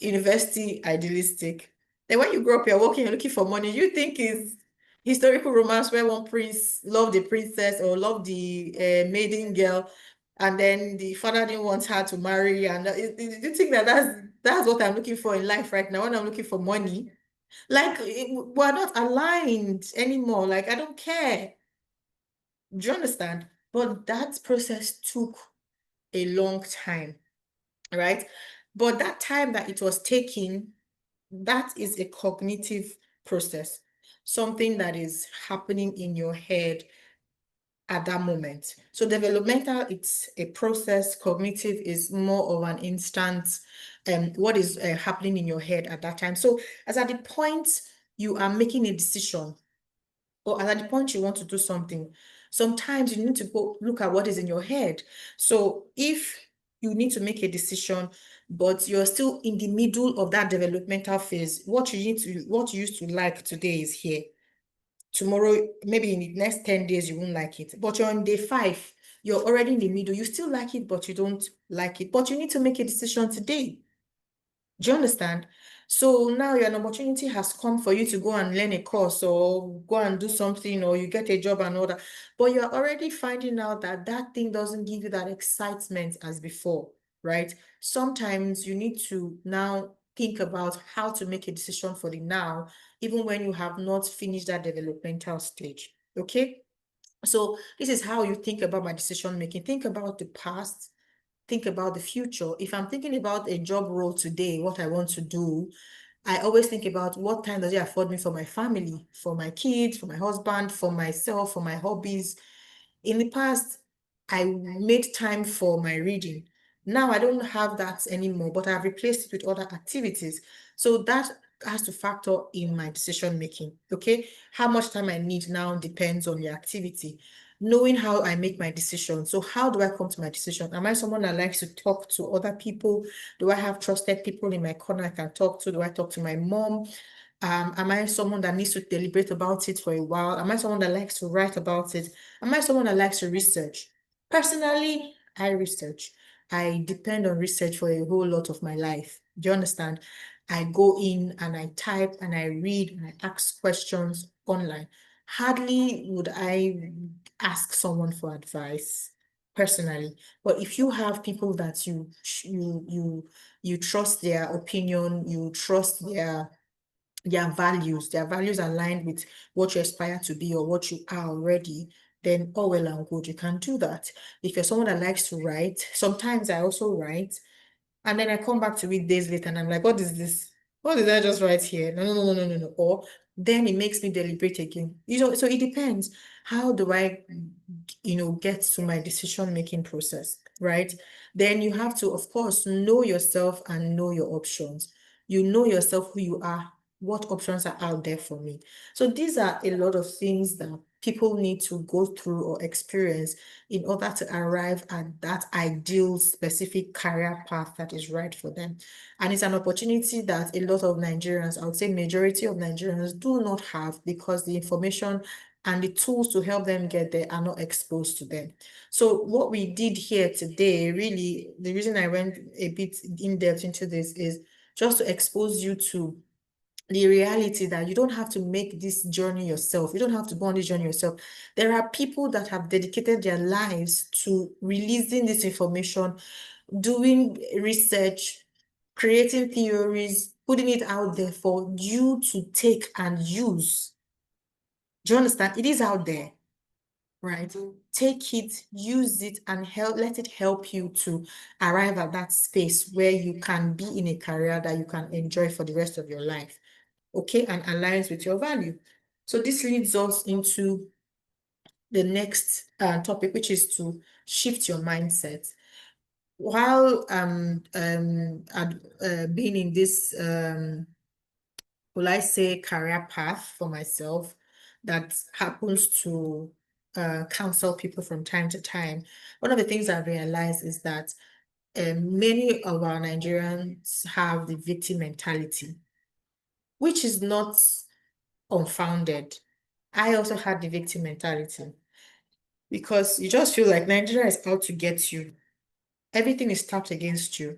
University, idealistic. Then when you grow up, you're working, you're looking for money, you think is historical romance where one prince loved the princess or loved the maiden girl, and then the father didn't want her to marry. And you think that that's what I'm looking for in life right now when I'm looking for money? Like, we're not aligned anymore. Like, I don't care. Do you understand? But that process took a long time, right? But that time that it was taking, that is a cognitive process, something that is happening in your head at that moment. So developmental, it's a process. Cognitive is more of an instant, what is happening in your head at that time. So as at the point you are making a decision, or at the point you want to do something, sometimes you need to go look at what is in your head. So if you need to make a decision, but you're still in the middle of that developmental phase, what you used to like today is here. Tomorrow, maybe in the next 10 days, you won't like it. But you're on day 5, you're already in the middle. You still like it, but you don't like it. But you need to make a decision today. Do you understand? So now an opportunity has come for you to go and learn a course or go and do something, or you get a job and all that. But you're already finding out that that thing doesn't give you that excitement as before, right? Sometimes you need to now think about how to make a decision for the now, even when you have not finished that developmental stage. Okay? So this is how you think about my decision making. Think about the past, think about the future. If I'm thinking about a job role today, what I want to do, I always think about what time does it afford me for my family, for my kids, for my husband, for myself, for my hobbies. In the past, I made time for my reading. Now I don't have that anymore, but I've replaced it with other activities. So that has to factor in my decision making. Okay. How much time I need now depends on the activity. Knowing how I make my decision. So how do I come to my decision? Am I someone that likes to talk to other people? Do I have trusted people in my corner I can talk to? Do I talk to my mom? Am I someone that needs to deliberate about it for a while? Am I someone that likes to write about it? Am I someone that likes to research? Personally, I research. I depend on research for a whole lot of my life. Do you understand? I go in and I type and I read and I ask questions online. Hardly would I ask someone for advice personally. But if you have people that you trust their opinion, you trust their values aligned with what you aspire to be or what you are already, then all well and good, you can do that. If you're someone that likes to write, sometimes I also write, and then I come back to it days later and I'm like, what is this? What did I just write here? No, no, no, no, no, no. Or then it makes me deliberate again. So it depends. How do I, get to my decision-making process, right? Then you have to, of course, know yourself and know your options. You know yourself, who you are, what options are out there for me. So these are a lot of things that people need to go through or experience in order to arrive at that ideal specific career path that is right for them. And it's an opportunity that a lot of Nigerians, I would say majority of Nigerians, do not have because the information and the tools to help them get there are not exposed to them. So what we did here today, really, the reason I went a bit in depth into this is just to expose you to the reality that you don't have to make this journey yourself. You don't have to go on this journey yourself. There are people that have dedicated their lives to releasing this information, doing research, creating theories, putting it out there for you to take and use. Do you understand? It is out there, right? Take it, use it, and let it help you to arrive at that space where you can be in a career that you can enjoy for the rest of your life. Okay, and aligns with your value. So this leads us into the next topic, which is to shift your mindset. While being in this will I say career path for myself that happens to counsel people from time to time, one of the things I realized is that many of our Nigerians have the victim mentality, which is not unfounded. I also had the victim mentality because you just feel like Nigeria is out to get you. Everything is stacked against you.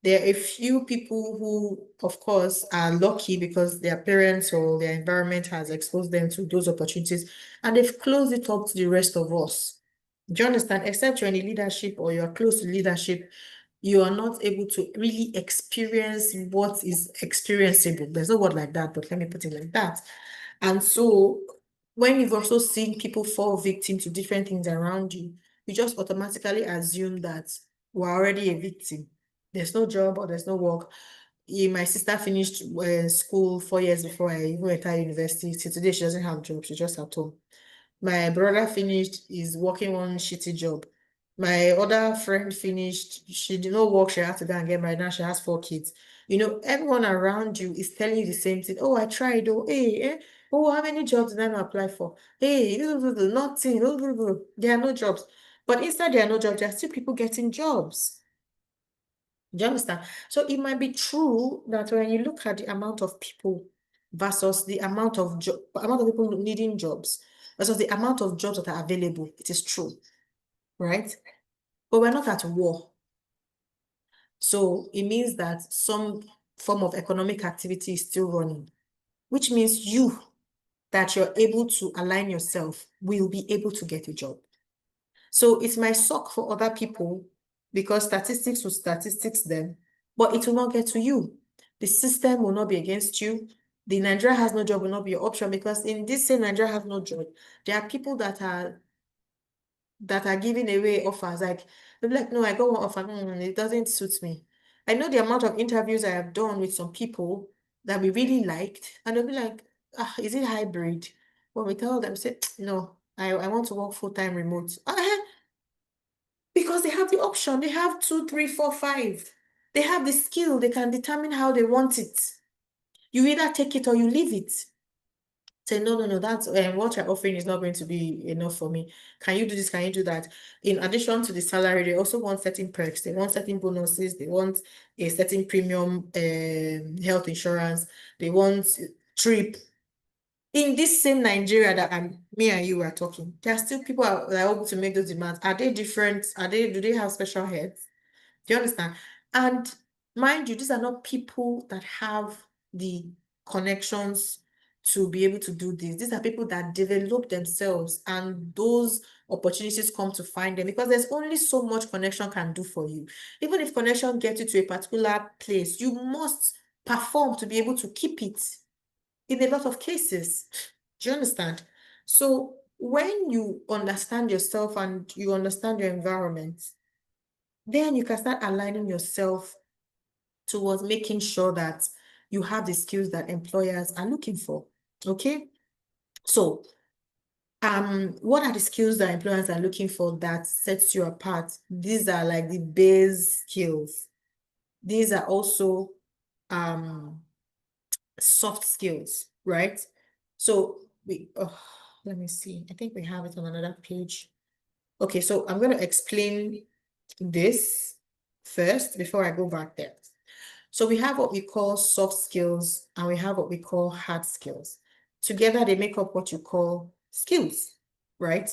There are a few people who, of course, are lucky because their parents or their environment has exposed them to those opportunities and they've closed it up to the rest of us. Do you understand? Except you're in leadership or you're close to leadership, you are not able to really experience what is experienceable. There's no word like that, but let me put it like that. And so when you've also seen people fall victim to different things around you, you just automatically assume that we're already a victim. There's no job or there's no work. My sister finished school 4 years before I even entered university. Till today, she doesn't have a job. She's just at home. My brother finished, is working one shitty job. My other friend finished, she did not work, she had to go and get married. Now she has 4 kids. Everyone around you is telling you the same thing. Oh, I tried. Oh, hey, oh, how many jobs did I not apply for? Hey, nothing. There are no jobs. But inside there are no jobs, there are still people getting jobs. Do you understand? So it might be true that when you look at the amount of people versus the amount of people needing jobs versus the amount of jobs that are available, it is true, right? But we're not at war. So it means that some form of economic activity is still running, which means that you're able to align yourself will be able to get a job. So it might suck for other people because statistics will statistics them, but it will not get to you. The system will not be against you. The Nigeria has no job will not be your option because in this same Nigeria has no job, there are people that are giving away offers. Like They'll be like, no, I got one offer. It doesn't suit me. I know the amount of interviews I have done with some people that we really liked, and they'll be like, is it hybrid? When we tell them, say, no, I want to work full-time remote. Because they have the option. They have 2, 3, 4, 5. They have the skill. They can determine how they want it. You either take it or you leave it. Say, no, that's what you're offering is not going to be enough for me. Can you do this? Can you do that? In addition to the salary, they also want certain perks. They want certain bonuses. They want a certain premium health insurance. They want trip. In this same Nigeria that me and you are talking, there are still people that are able to make those demands. Are they different? Do they have special heads? Do you understand? And mind you, these are not people that have the connections to be able to do this. These are people that develop themselves, and those opportunities come to find them because there's only so much connection can do for you. Even if connection gets you to a particular place, you must perform to be able to keep it in a lot of cases. Do you understand? So when you understand yourself and you understand your environment, then you can start aligning yourself towards making sure that you have the skills that employers are looking for. Okay? So, what are the skills that employers are looking for that sets you apart? These are like the base skills. These are also soft skills, right? So let me see. I think we have it on another page. Okay, so I'm going to explain this first before I go back there. So we have what we call soft skills and we have what we call hard skills. Together, they make up what you call skills, right?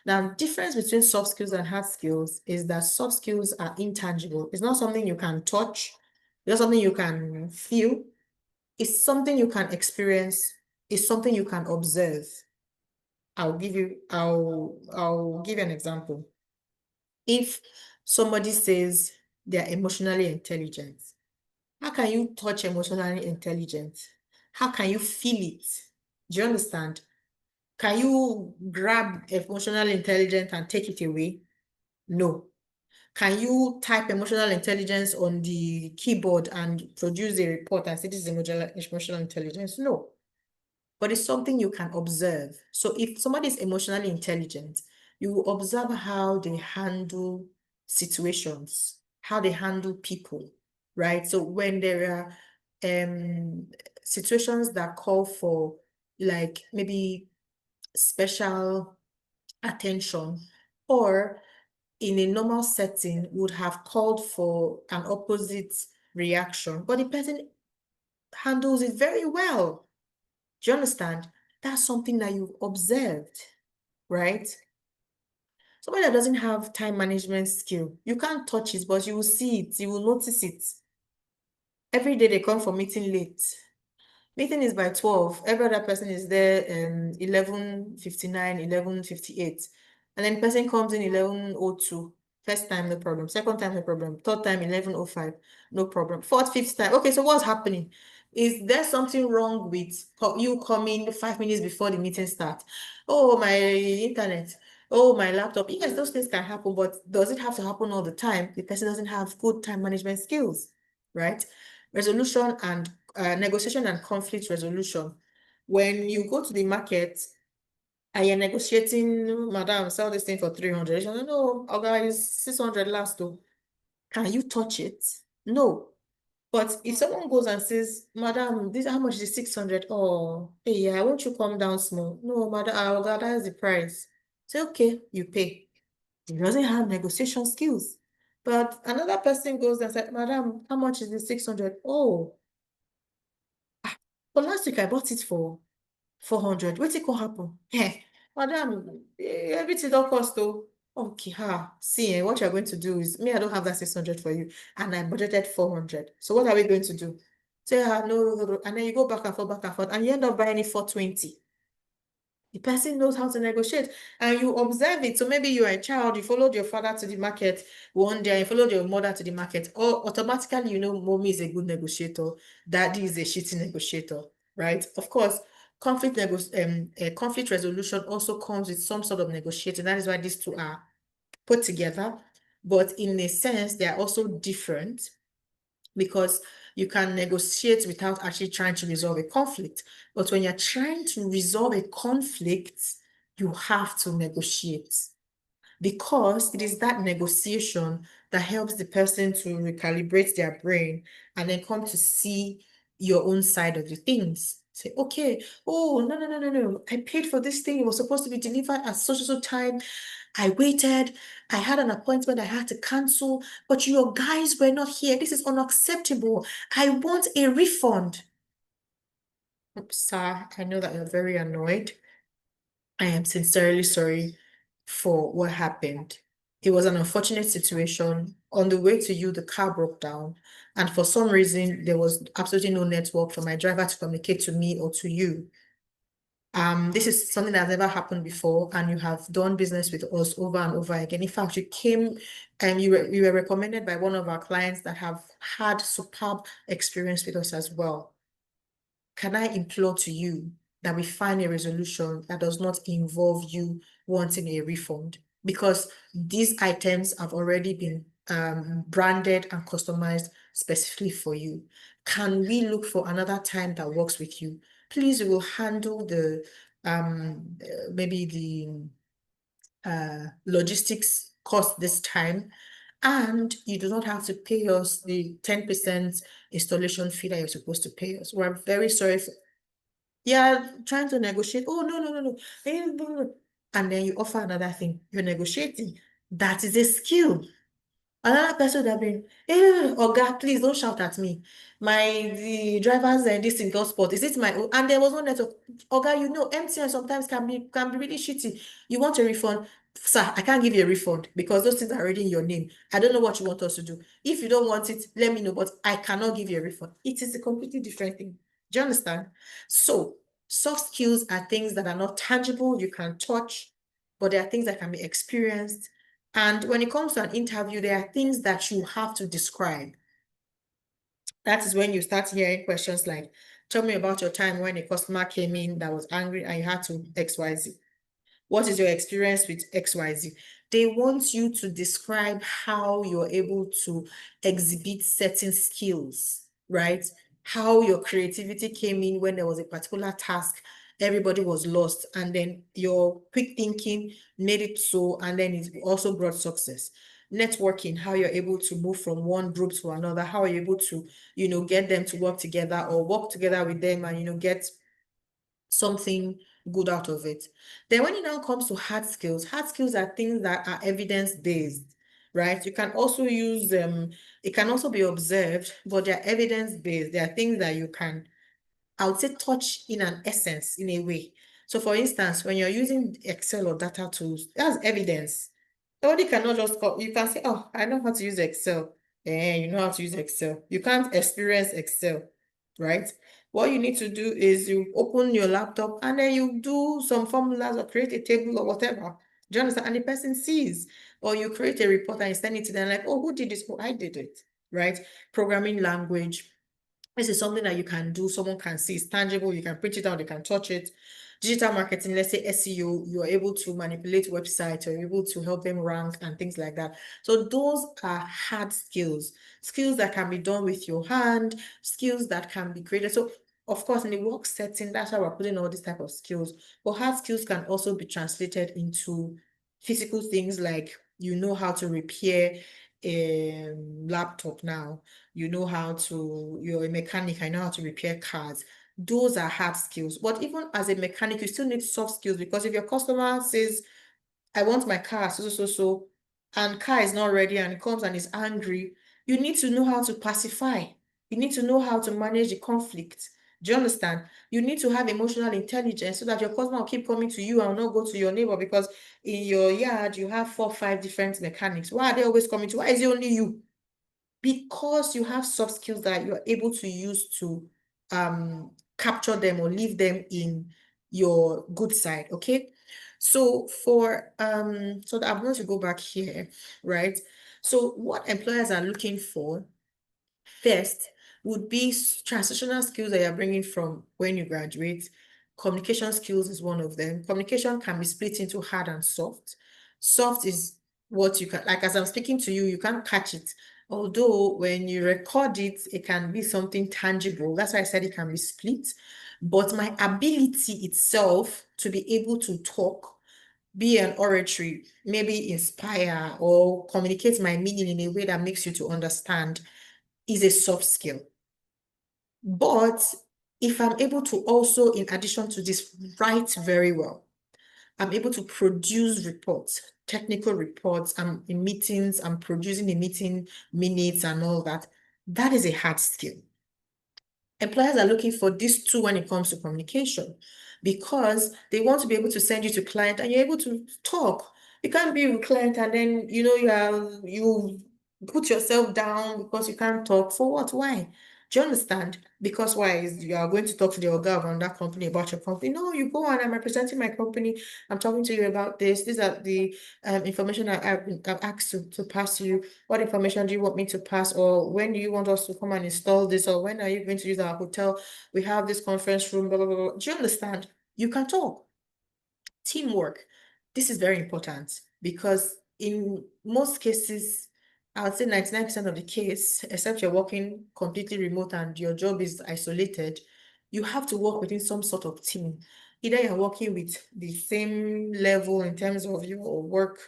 Now, the difference between soft skills and hard skills is that soft skills are intangible. It's not something you can touch. It's not something you can feel. It's something you can experience. It's something you can observe. I'll give you an example. If somebody says they're emotionally intelligent, how can you touch emotionally intelligent? How can you feel it? Do you understand? Can you grab emotional intelligence and take it away? No. Can you type emotional intelligence on the keyboard and produce a report and say this is emotional intelligence? No. But it's something you can observe. So if somebody is emotionally intelligent, you will observe how they handle situations, how they handle people, right? So when there are situations that call for like maybe special attention, or in a normal setting would have called for an opposite reaction, but the person handles it very well. Do you understand? That's something that you've observed, right? Somebody that doesn't have time management skill, you can't touch it, but you will see it, you will notice it. Every day they come for meeting late. Meeting is by 12. Every other person is there 11:59, 11:58. And then the person comes in 11:02. First time, no problem. Second time, no problem. Third time, 11:05, no problem. Fourth, fifth time. Okay, so what's happening? Is there something wrong with you coming 5 minutes before the meeting starts? Oh, my internet. Oh, my laptop. Yes, those things can happen, but does it have to happen all the time? The person doesn't have good time management skills, right? Resolution and negotiation and conflict resolution. When you go to the market and you're negotiating, madam, sell this thing for 300. You know, okay, it's 600 last though. Can you touch it? No. But if someone goes and says, madam, this how much is 600? Oh, hey, yeah, won't you come down small? No, madam, oh God, that's the price. Say, okay, you pay. He doesn't have negotiation skills. But another person goes and said, madam, how much is the 600? Oh, but last week I bought it for 400. Wetin come happen? Hey, madam, everything don cost oh. Okay, see, what you're going to do is, me, I don't have that 600 for you, and I budgeted 400. So what are we going to do? Say, no, and then you go back and forth, and you end up buying it for 20. The person knows how to negotiate, and you observe it. So maybe you are a child, you followed your father to the market one day, you followed your mother to the market, or automatically, you know, mommy is a good negotiator, daddy is a shitty negotiator, right? Of course, conflict resolution also comes with some sort of negotiating. That is why these two are put together. but in a sense, they are also different because you can negotiate without actually trying to resolve a conflict. But when you're trying to resolve a conflict, you have to negotiate because it is that negotiation that helps the person to recalibrate their brain and then come to see your own side of the things. Say, okay, oh, no. I paid for this thing. It was supposed to be delivered at such and so time. I waited. I had an appointment I had to cancel, but your guys were not here. This is unacceptable. I want a refund. Sir, I know that you're very annoyed. I am sincerely sorry for what happened. It was an unfortunate situation. On the way to you, the car broke down. And for some reason, there was absolutely no network for my driver to communicate to me or to you. This is something that has never happened before, and you have done business with us over and over again. In fact, you came and you were recommended by one of our clients that have had superb experience with us as well. Can I implore to you that we find a resolution that does not involve you wanting a refund? Because these items have already been branded and customized specifically for you. Can we look for another time that works with you? Please, we will handle the maybe the logistics cost this time, and you do not have to pay us the 10% installation fee that you're supposed to pay us. We're very sorry for, yeah, trying to negotiate. Oh, no. And then you offer another thing. You're negotiating. That is a skill. Another person that been, Oga, please don't shout at me. The drivers and this in spot. Is it my own? And there was no network. Oga, MTN sometimes can be really shitty. You want a refund? Sir, I can't give you a refund because those things are already in your name. I don't know what you want us to do. If you don't want it, let me know, but I cannot give you a refund. It is a completely different thing. Do you understand? So soft skills are things that are not tangible, you can touch, but they are things that can be experienced. And when it comes to an interview, there are things that you have to describe. That is when you start hearing questions like, tell me about your time when a customer came in that was angry and you had to XYZ. What is your experience with XYZ? They want you to describe how you're able to exhibit certain skills, right? How your creativity came in when there was a particular task, everybody was lost, and then your quick thinking made it so, and then it also brought success. Networking, how you're able to move from one group to another, how are you able to, get them to work together or work together with them and, get something good out of it. Then when it now comes to hard skills are things that are evidence-based, right? You can also use it can also be observed, but they're evidence-based. They are things that you can, I would say, touch in an essence, in a way. So for instance, when you're using Excel or data tools, that's evidence. Somebody cannot just call, you can say, oh, I know how to use Excel. You know how to use Excel. You can't experience Excel, right? What you need to do is you open your laptop and then you do some formulas or create a table or whatever. Do you understand? And the person sees, or you create a report and you send it to them like, oh, who did this? Oh, I did it, right? Programming language. This is something that you can do, someone can see, it's tangible, you can print it out, they can touch it. Digital marketing, let's say SEO, you're able to manipulate websites, you're able to help them rank and things like that. So those are hard skills, skills that can be done with your hand, skills that can be created. So of course, in the work setting, that's why we're putting all these type of skills. But hard skills can also be translated into physical things like how to repair a laptop now. You're a mechanic, I know how to repair cars. Those are hard skills. But even as a mechanic, you still need soft skills because if your customer says, I want my car, so, and car is not ready and it comes and is angry, you need to know how to pacify. You need to know how to manage the conflict. Do you understand? You need to have emotional intelligence so that your customer will keep coming to you and not go to your neighbor because in your yard, you have 4 or 5 different mechanics. Why are they always coming to? Why is it only you? Because you have soft skills that you're able to use to capture them or leave them in your good side. Okay. So so that I'm going to go back here, right? So what employers are looking for first would be transitional skills that you're bringing from when you graduate. Communication skills is one of them. Communication can be split into hard and soft. Soft is what you can, like as I'm speaking to you, you can't catch it. Although when you record it, it can be something tangible. That's why I said it can be split. But my ability itself to be able to talk, be an oratory, maybe inspire or communicate my meaning in a way that makes you to understand is a soft skill. But if I'm able to also, in addition to this, write very well, I'm able to produce reports, technical reports. I'm in meetings, I'm producing the meeting minutes and all that. That is a hard skill. Employers are looking for this too when it comes to communication because they want to be able to send you to client and you're able to talk. You can't be with client and then you put yourself down because you can't talk. For what? Why? Do you understand? Because why is you are going to talk to the organ on that company about your company? No, you go on. I'm representing my company. I'm talking to you about this. These are the information I've asked to pass to you. What information do you want me to pass? Or when do you want us to come and install this? Or when are you going to use our hotel? We have this conference room, blah, blah, blah. Do you understand? You can talk. Teamwork. This is very important because in most cases, I would say 99% of the case, except you're working completely remote and your job is isolated, you have to work within some sort of team. Either you're working with the same level in terms of your work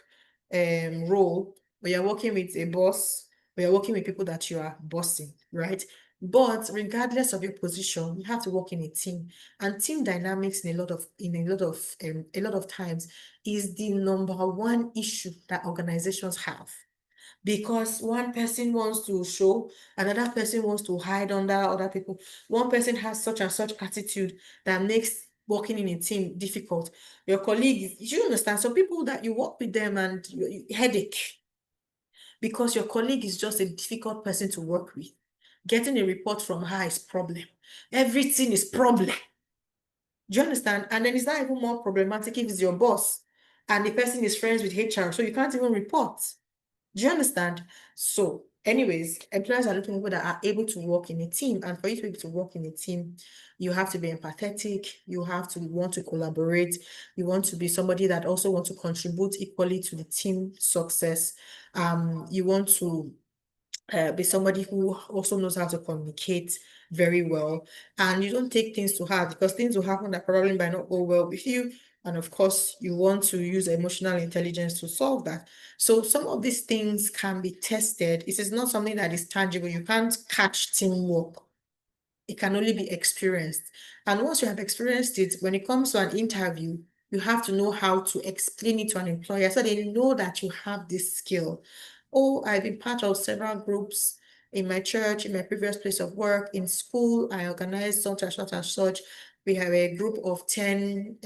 role, or you're working with a boss, or you're working with people that you are bossing, right? But regardless of your position, you have to work in a team. And team dynamics in a lot of times is the number one issue that organizations have. Because one person wants to show, another person wants to hide under other people. One person has such and such attitude that makes working in a team difficult. Your colleague, you understand? Some people that you work with them and headache because your colleague is just a difficult person to work with. Getting a report from her is problem. Everything is problem. Do you understand? And then it's not even more problematic if it's your boss and the person is friends with HR, so you can't even report. Do you understand? So, anyways, employers are looking for people that are able to work in a team. And for you to be able to work in a team, you have to be empathetic, you have to want to collaborate, you want to be somebody that also wants to contribute equally to the team success. You want to be somebody who also knows how to communicate very well, and you don't take things to heart because things will happen that probably might not go well with you. And of course, you want to use emotional intelligence to solve that. So some of these things can be tested. It is not something that is tangible. You can't catch teamwork. It can only be experienced. And once you have experienced it, when it comes to an interview, you have to know how to explain it to an employer so they know that you have this skill. Oh, I've been part of several groups in my church, in my previous place of work, in school. I organized such and such and such. We have a group of 10,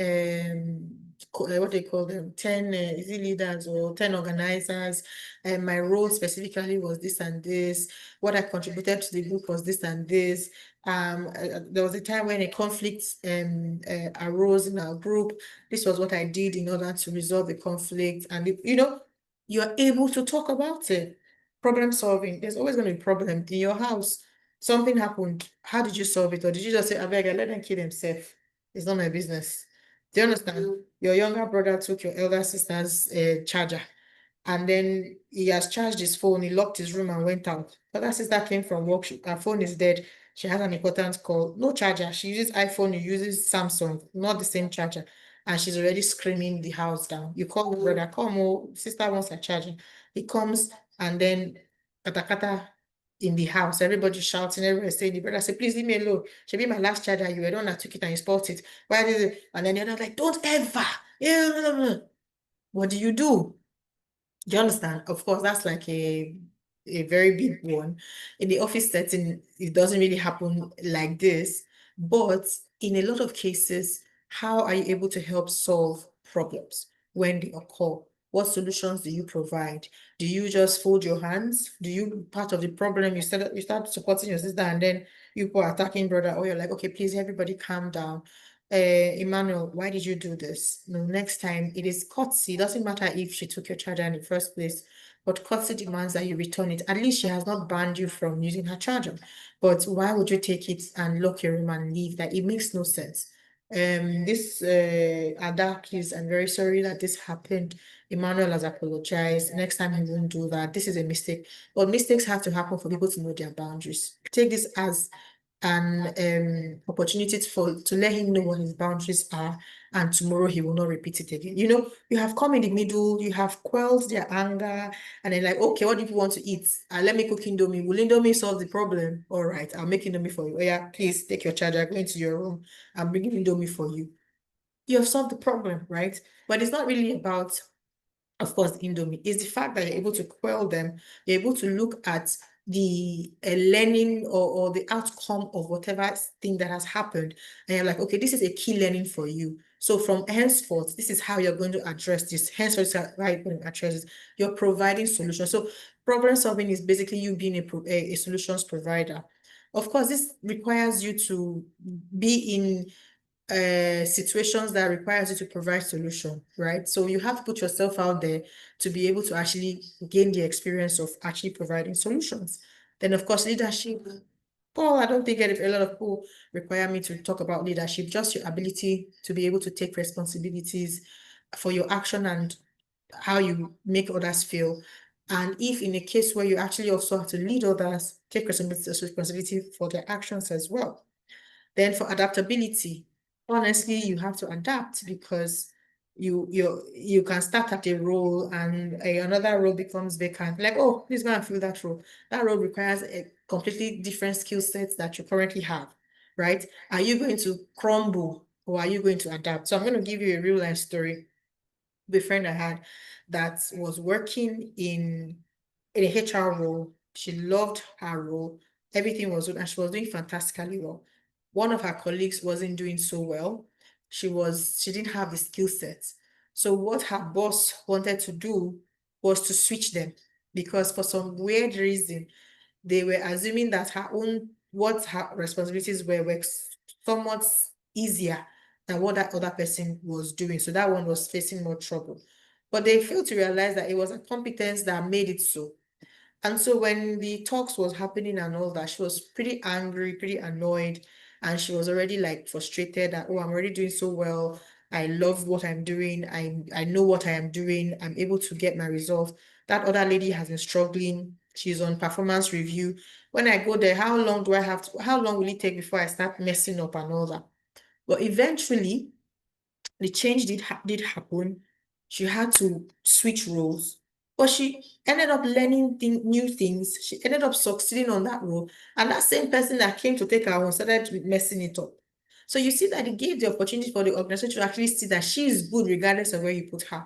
what they call them, 10 is it leaders or 10 organizers. And my role specifically was this and this. What I contributed to the group was this and this. There was a time when a conflict arose in our group. This was what I did in order to resolve the conflict. And, you're able to talk about it. Problem solving. There's always going to be a problem in your house. Something happened. How did you solve it? Or did you just say, I beg, I let them kill themselves? It's not my business. Do you understand? Your younger brother took your elder sister's charger, and then he has charged his phone. He locked his room and went out. Other sister came from work. Her phone is dead. She has an important call. No charger. She uses iPhone. He uses Samsung. Not the same charger. And she's already screaming the house down. You call the brother, come, oh, sister wants a charger. He comes and then kata kata in the house. Everybody shouting, everybody saying, the brother said, please leave me alone. She'll be my last charger. You were the one that took it and you spoiled it. Why did it? And then the other like, don't ever. Yeah. What do you do? Do you understand? Of course, that's like a very big one. In the office setting, it doesn't really happen like this. But in a lot of cases, how are you able to help solve problems when they occur? What solutions do you provide? Do you just fold your hands? Do you part of the problem? You start supporting your sister and then you go attacking brother, or you're like, okay, please everybody calm down. Emmanuel, why did you do this? No, next time it is courtesy. It doesn't matter if she took your charger in the first place, but courtesy demands that you return it. At least she has not banned you from using her charger. But why would you take it and lock your room and leave? That it makes no sense. This Ada, please, I'm very sorry that this happened. Emmanuel has apologized. Next time he won't do that. This is a mistake. But mistakes have to happen for people to know their boundaries. Take this as an opportunity to let him know what his boundaries are, and tomorrow he will not repeat it again. You know, you have come in the middle, you have quelled their anger, and then like, okay, what do you want to eat? Let me cook Indomie. Will Indomie solve the problem? All right, I'll make Indomie for you. Oh yeah, please take your charger, go into your room. I'm bringing Indomie for you. You have solved the problem, right? But it's not really about, of course, the Indomie. It's the fact that you're able to quell them. You're able to look at the learning or the outcome of whatever thing that has happened. And you're like, okay, this is a key learning for you. So from henceforth, this is how you're going to address this. Henceforth, how you're going to address this. You're providing solutions. So problem solving is basically you being a solutions provider. Of course, this requires you to be in situations that requires you to provide solution, right? So you have to put yourself out there to be able to actually gain the experience of actually providing solutions. Then, of course, leadership. Paul, I don't think a lot of people require me to talk about leadership, just your ability to be able to take responsibilities for your action and how you make others feel. And if in a case where you actually also have to lead others, take responsibility for their actions as well. Then for adaptability, honestly, you have to adapt because you can start at a role and another role becomes vacant. Like, oh, please go and fill that role. That role requires a completely different skill sets that you currently have, right? Are you going to crumble or are you going to adapt? So I'm going to give you a real life story with a friend I had that was working in a HR role. She loved her role. Everything was good, and she was doing fantastically well. One of her colleagues wasn't doing so well. She didn't have the skill sets. So what her boss wanted to do was to switch them because for some weird reason, they were assuming that what her responsibilities were somewhat easier than what that other person was doing. So that one was facing more trouble. But they failed to realize that it was a competence that made it so. And so when the talks was happening and all that, she was pretty angry, pretty annoyed, and she was already like frustrated that, oh, I'm already doing so well. I love what I'm doing. I know what I am doing. I'm able to get my results. That other lady has been struggling. She's on performance review. When I go there, how long will it take before I start messing up and all that? But eventually, the change did happen. She had to switch roles, but she ended up learning new things. She ended up succeeding on that role, and that same person that came to take her on started messing it up. So you see that it gave the opportunity for the organization to actually see that she is good regardless of where you put her.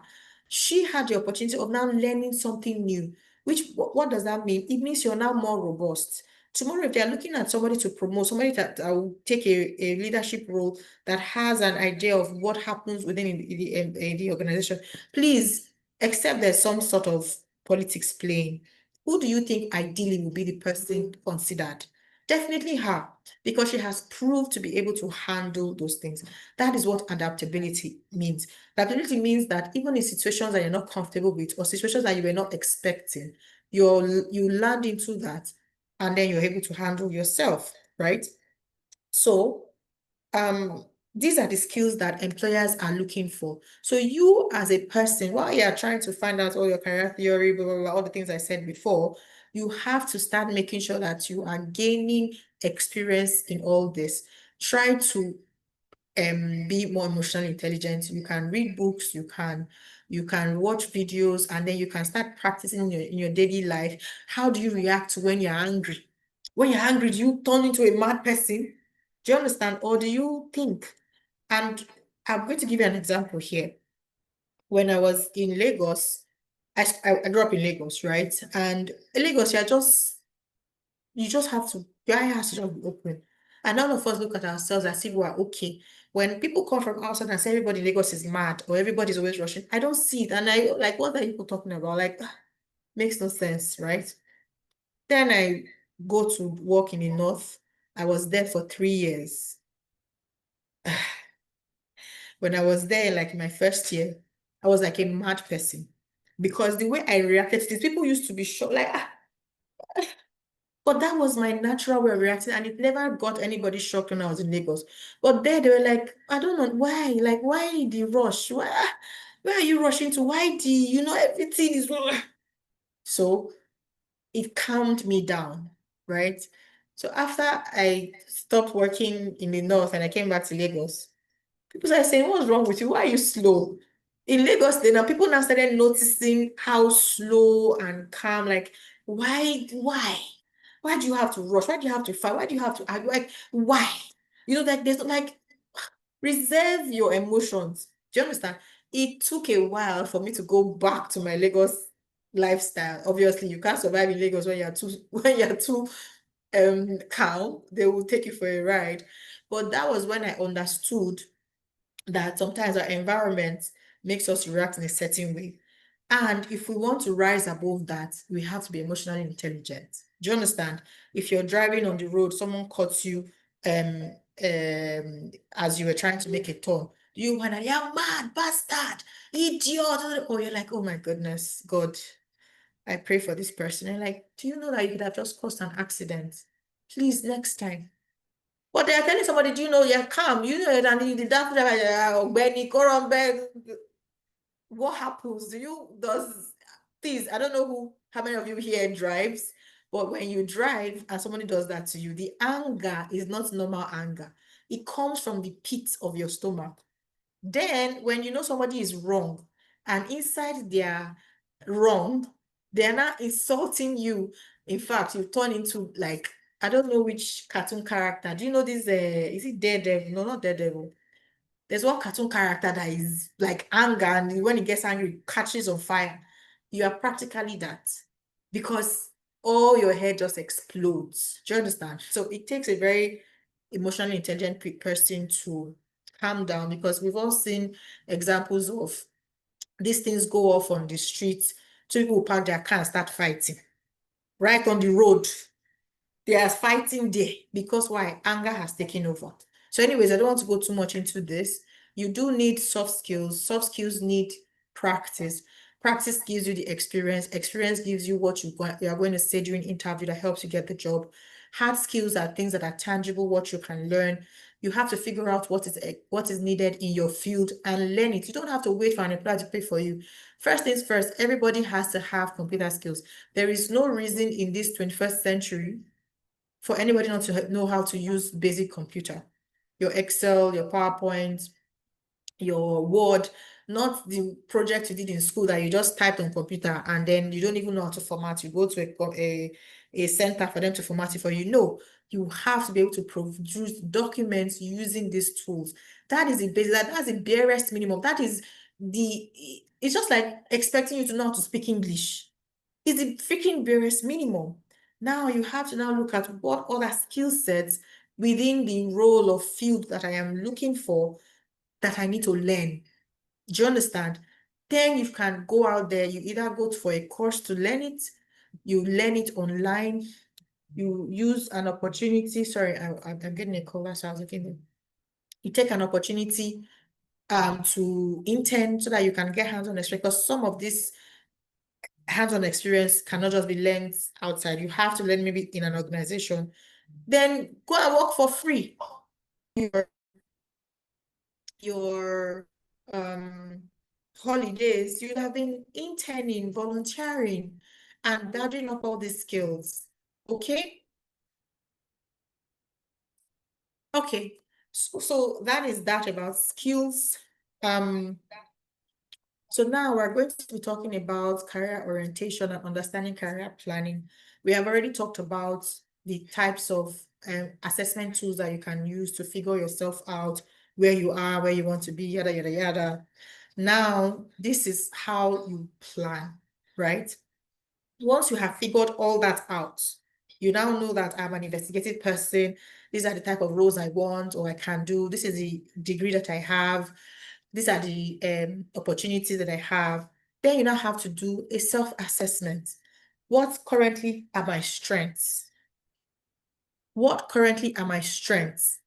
She had the opportunity of now learning something new. Which what does that mean? It means you're now more robust. Tomorrow, if they're looking at somebody to promote, somebody that will take a leadership role that has an idea of what happens within the organization, please accept there's some sort of politics playing. Who do you think ideally will be the person considered? Definitely her, because she has proved to be able to handle those things. That is what adaptability means. Adaptability means that even in situations that you're not comfortable with or situations that you were not expecting, you land into that and then you're able to handle yourself, right? So these are the skills that employers are looking for. So you as a person, while you're trying to find out all your career theory, blah, blah, blah, all the things I said before, you have to start making sure that you are gaining experience in all this. Try to be more emotionally intelligent. You can read books, you can watch videos, and then you can start practicing in your daily life. How do you react when you're angry? When you're angry, do you turn into a mad person? Do you understand? Or do you think? And I'm going to give you an example here. When I was in Lagos, I grew up in Lagos, right? And in Lagos, you just have to, your eye has to just be open. And none of us look at ourselves as if we're okay. When people come from outside and say everybody in Lagos is mad or everybody's always rushing, I don't see it. And I like, what are people talking about? Like, makes no sense, right? Then I go to work in the north. I was there for 3 years. When I was there, like my first year, I was like a mad person because the way I reacted to this, people used to be shocked, like, but that was my natural way of reacting, and it never got anybody shocked when I was in Lagos. But there, they were like, I don't know why, like, why the rush? Why? Where are you rushing to? Why do you know everything is wrong? So it calmed me down, right? So after I stopped working in the north and I came back to Lagos, people started saying, what's wrong with you? Why are you slow? In Lagos, then now people now started noticing how slow and calm, like, why? Why do you have to rush? Why do you have to fight? Why do you have to argue? Like, why? You know, like, there's like, reserve your emotions. Do you understand? It took a while for me to go back to my Lagos lifestyle. Obviously, you can't survive in Lagos when you're too when you're too calm. They will take you for a ride. But that was when I understood that sometimes our environment makes us react in a certain way. And if we want to rise above that, we have to be emotionally intelligent. Do you understand? If you're driving on the road, someone cuts you as you were trying to make a turn, do you want to yell, mad, bastard, idiot? Or you're like, oh my goodness, God, I pray for this person. And like, do you know that you could have just caused an accident? Please, next time. But they are telling somebody, do you know you're calm? You know, and the doctor, Benny, what happens? Please, I don't know how many of you here drives, but when you drive and somebody does that to you, the anger is not normal anger. It comes from the pit of your stomach. Then, when you know somebody is wrong, and inside their wrong, they're not insulting you. In fact, you turn into like, I don't know which cartoon character. Do you know this? Is it Daredevil? No, not Daredevil. There's one cartoon character that is like anger, and when he gets angry, it catches on fire. You are practically that because all your head just explodes. Do you understand? So it takes a very emotionally intelligent person to calm down, because we've all seen examples of these things go off on the streets. Two people park their car and start fighting right on the road. They are fighting there because why? Anger has taken over. So anyways, I don't want to go too much into this. You do need soft skills. Soft skills need practice. Practice gives you the experience. Experience gives you what you are going to say during interview that helps you get the job. Hard skills are things that are tangible, what you can learn. You have to figure out what is needed in your field and learn it. You don't have to wait for an employer to pay for you. First things first, everybody has to have computer skills. There is no reason in this 21st century for anybody not to know how to use basic computer. Your Excel, your PowerPoint, your Word, not the project you did in school that you just typed on computer and then you don't even know how to format. You go to a center for them to format it for you. No, you have to be able to produce documents using these tools. That is the basic, that's the barest minimum. It's just like expecting you to know how to speak English. It's the freaking barest minimum. Now you have to now look at what other skill sets within the role of field that I am looking for that I need to learn. Do you understand? Then you can go out there, you either go for a course to learn it, you learn it online, you use an opportunity. Sorry, I'm getting a call, so I was looking. You take an opportunity to intern so that you can get hands-on experience, because some of this hands-on experience cannot just be learned outside. You have to learn maybe in an organization. Then go and work for free. Your holidays, you'd have been interning, volunteering, and gathering up all these skills. Okay? Okay. So that is that about skills. So now we're going to be talking about career orientation and understanding career planning. We have already talked about the types of assessment tools that you can use to figure yourself out, where you are, where you want to be, yada, yada, yada. Now, this is how you plan, right? Once you have figured all that out, you now know that I'm an investigative person. These are the type of roles I want or I can do. This is the degree that I have. These are the opportunities that I have. Then you now have to do a self-assessment. What currently are my strengths? What currently are my strengths?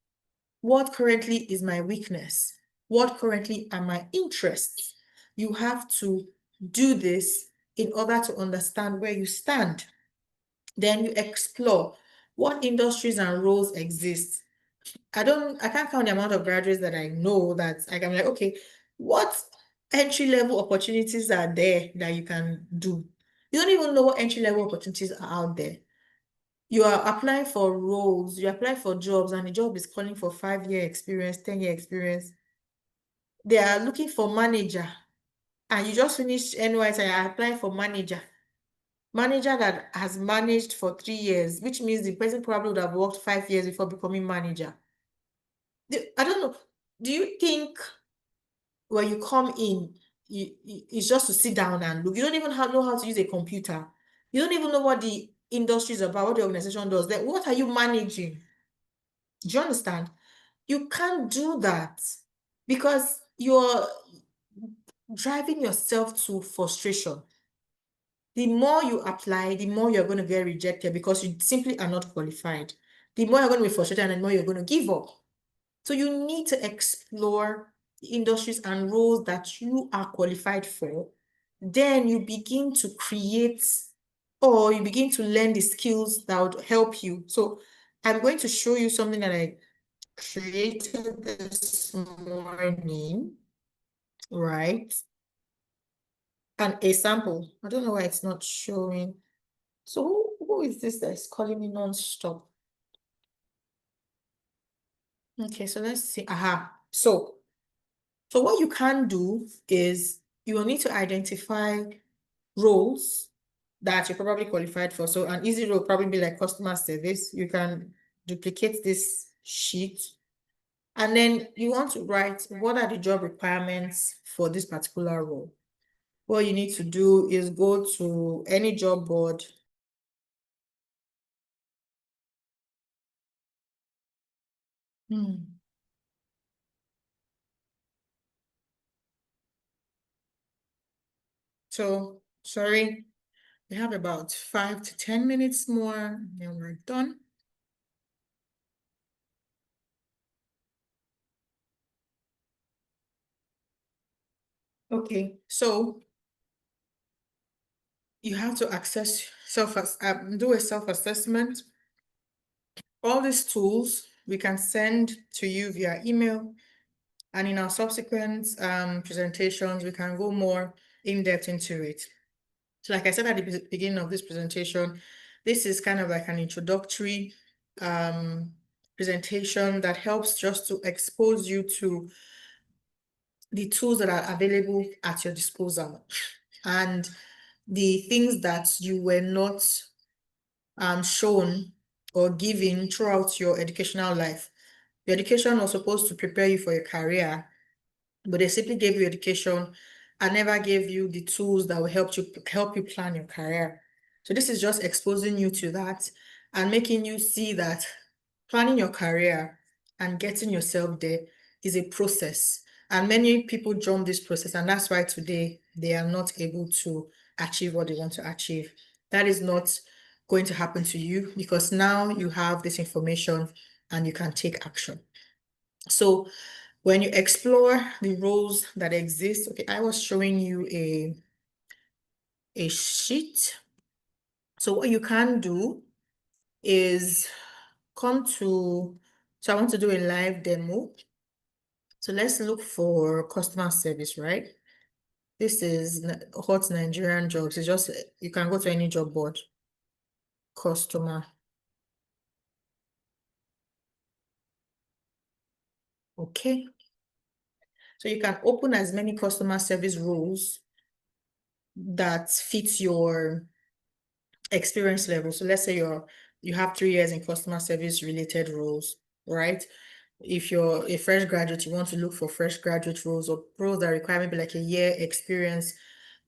What currently is my weakness? What currently are my interests? You have to do this in order to understand where you stand. Then you explore what industries and roles exist. I can't count the amount of graduates that I know that I can be like, okay, what entry-level opportunities are there that you can do. You don't even know what entry-level opportunities are out there. You are applying for roles, you apply for jobs, and the job is calling for 5-year experience, 10-year experience. They are looking for manager, and you just finished NYSC and you're applying for manager. Manager that has managed for 3 years, which means the person probably would have worked 5 years before becoming manager. I don't know. Do you think when you come in, it's just to sit down and look? You don't even know how to use a computer. You don't even know what the industry is about, what the organization does. Then what are you managing? Do you understand? You can't do that because you're driving yourself to frustration. The more you apply, the more you're going to get rejected because you simply are not qualified. The more you're going to be frustrated and the more you're going to give up. So you need to explore the industries and roles that you are qualified for. Then you begin to create or you begin to learn the skills that would help you. So I'm going to show you something that I created this morning, right? And a sample. I don't know why it's not showing. So who is this that is calling me non-stop? Okay, so let's see. So what you can do is you will need to identify roles that you're probably qualified for. So an easy role probably be like customer service. You can duplicate this sheet. And then you want to write what are the job requirements for this particular role. What you need to do is go to any job board. So, sorry, we have about 5 to 10 minutes more, and we're done. Okay, so you have to do a self-assessment. All these tools we can send to you via email, and in our subsequent presentations, we can go more in-depth into it. So like I said at the beginning of this presentation, this is kind of like an introductory presentation that helps just to expose you to the tools that are available at your disposal and the things that you were not shown or given throughout your educational life. Your education was supposed to prepare you for your career, but they simply gave you education and never gave you the tools that will help you plan your career. So this is just exposing you to that and making you see that planning your career and getting yourself there is a process. And many people jump this process, and that's why today they are not able to achieve what they want to achieve. That is not going to happen to you because now you have this information and you can take action. So when you explore the roles that exist, okay, I was showing you a sheet. So what you can do is so I want to do a live demo. So let's look for customer service, right? This is hot Nigerian jobs. It's just, you can go to any job board. Customer. Okay. So you can open as many customer service roles that fit your experience level. So let's say you have 3 years in customer service related roles, right? If you're a fresh graduate, you want to look for fresh graduate roles or roles that require maybe like a year experience.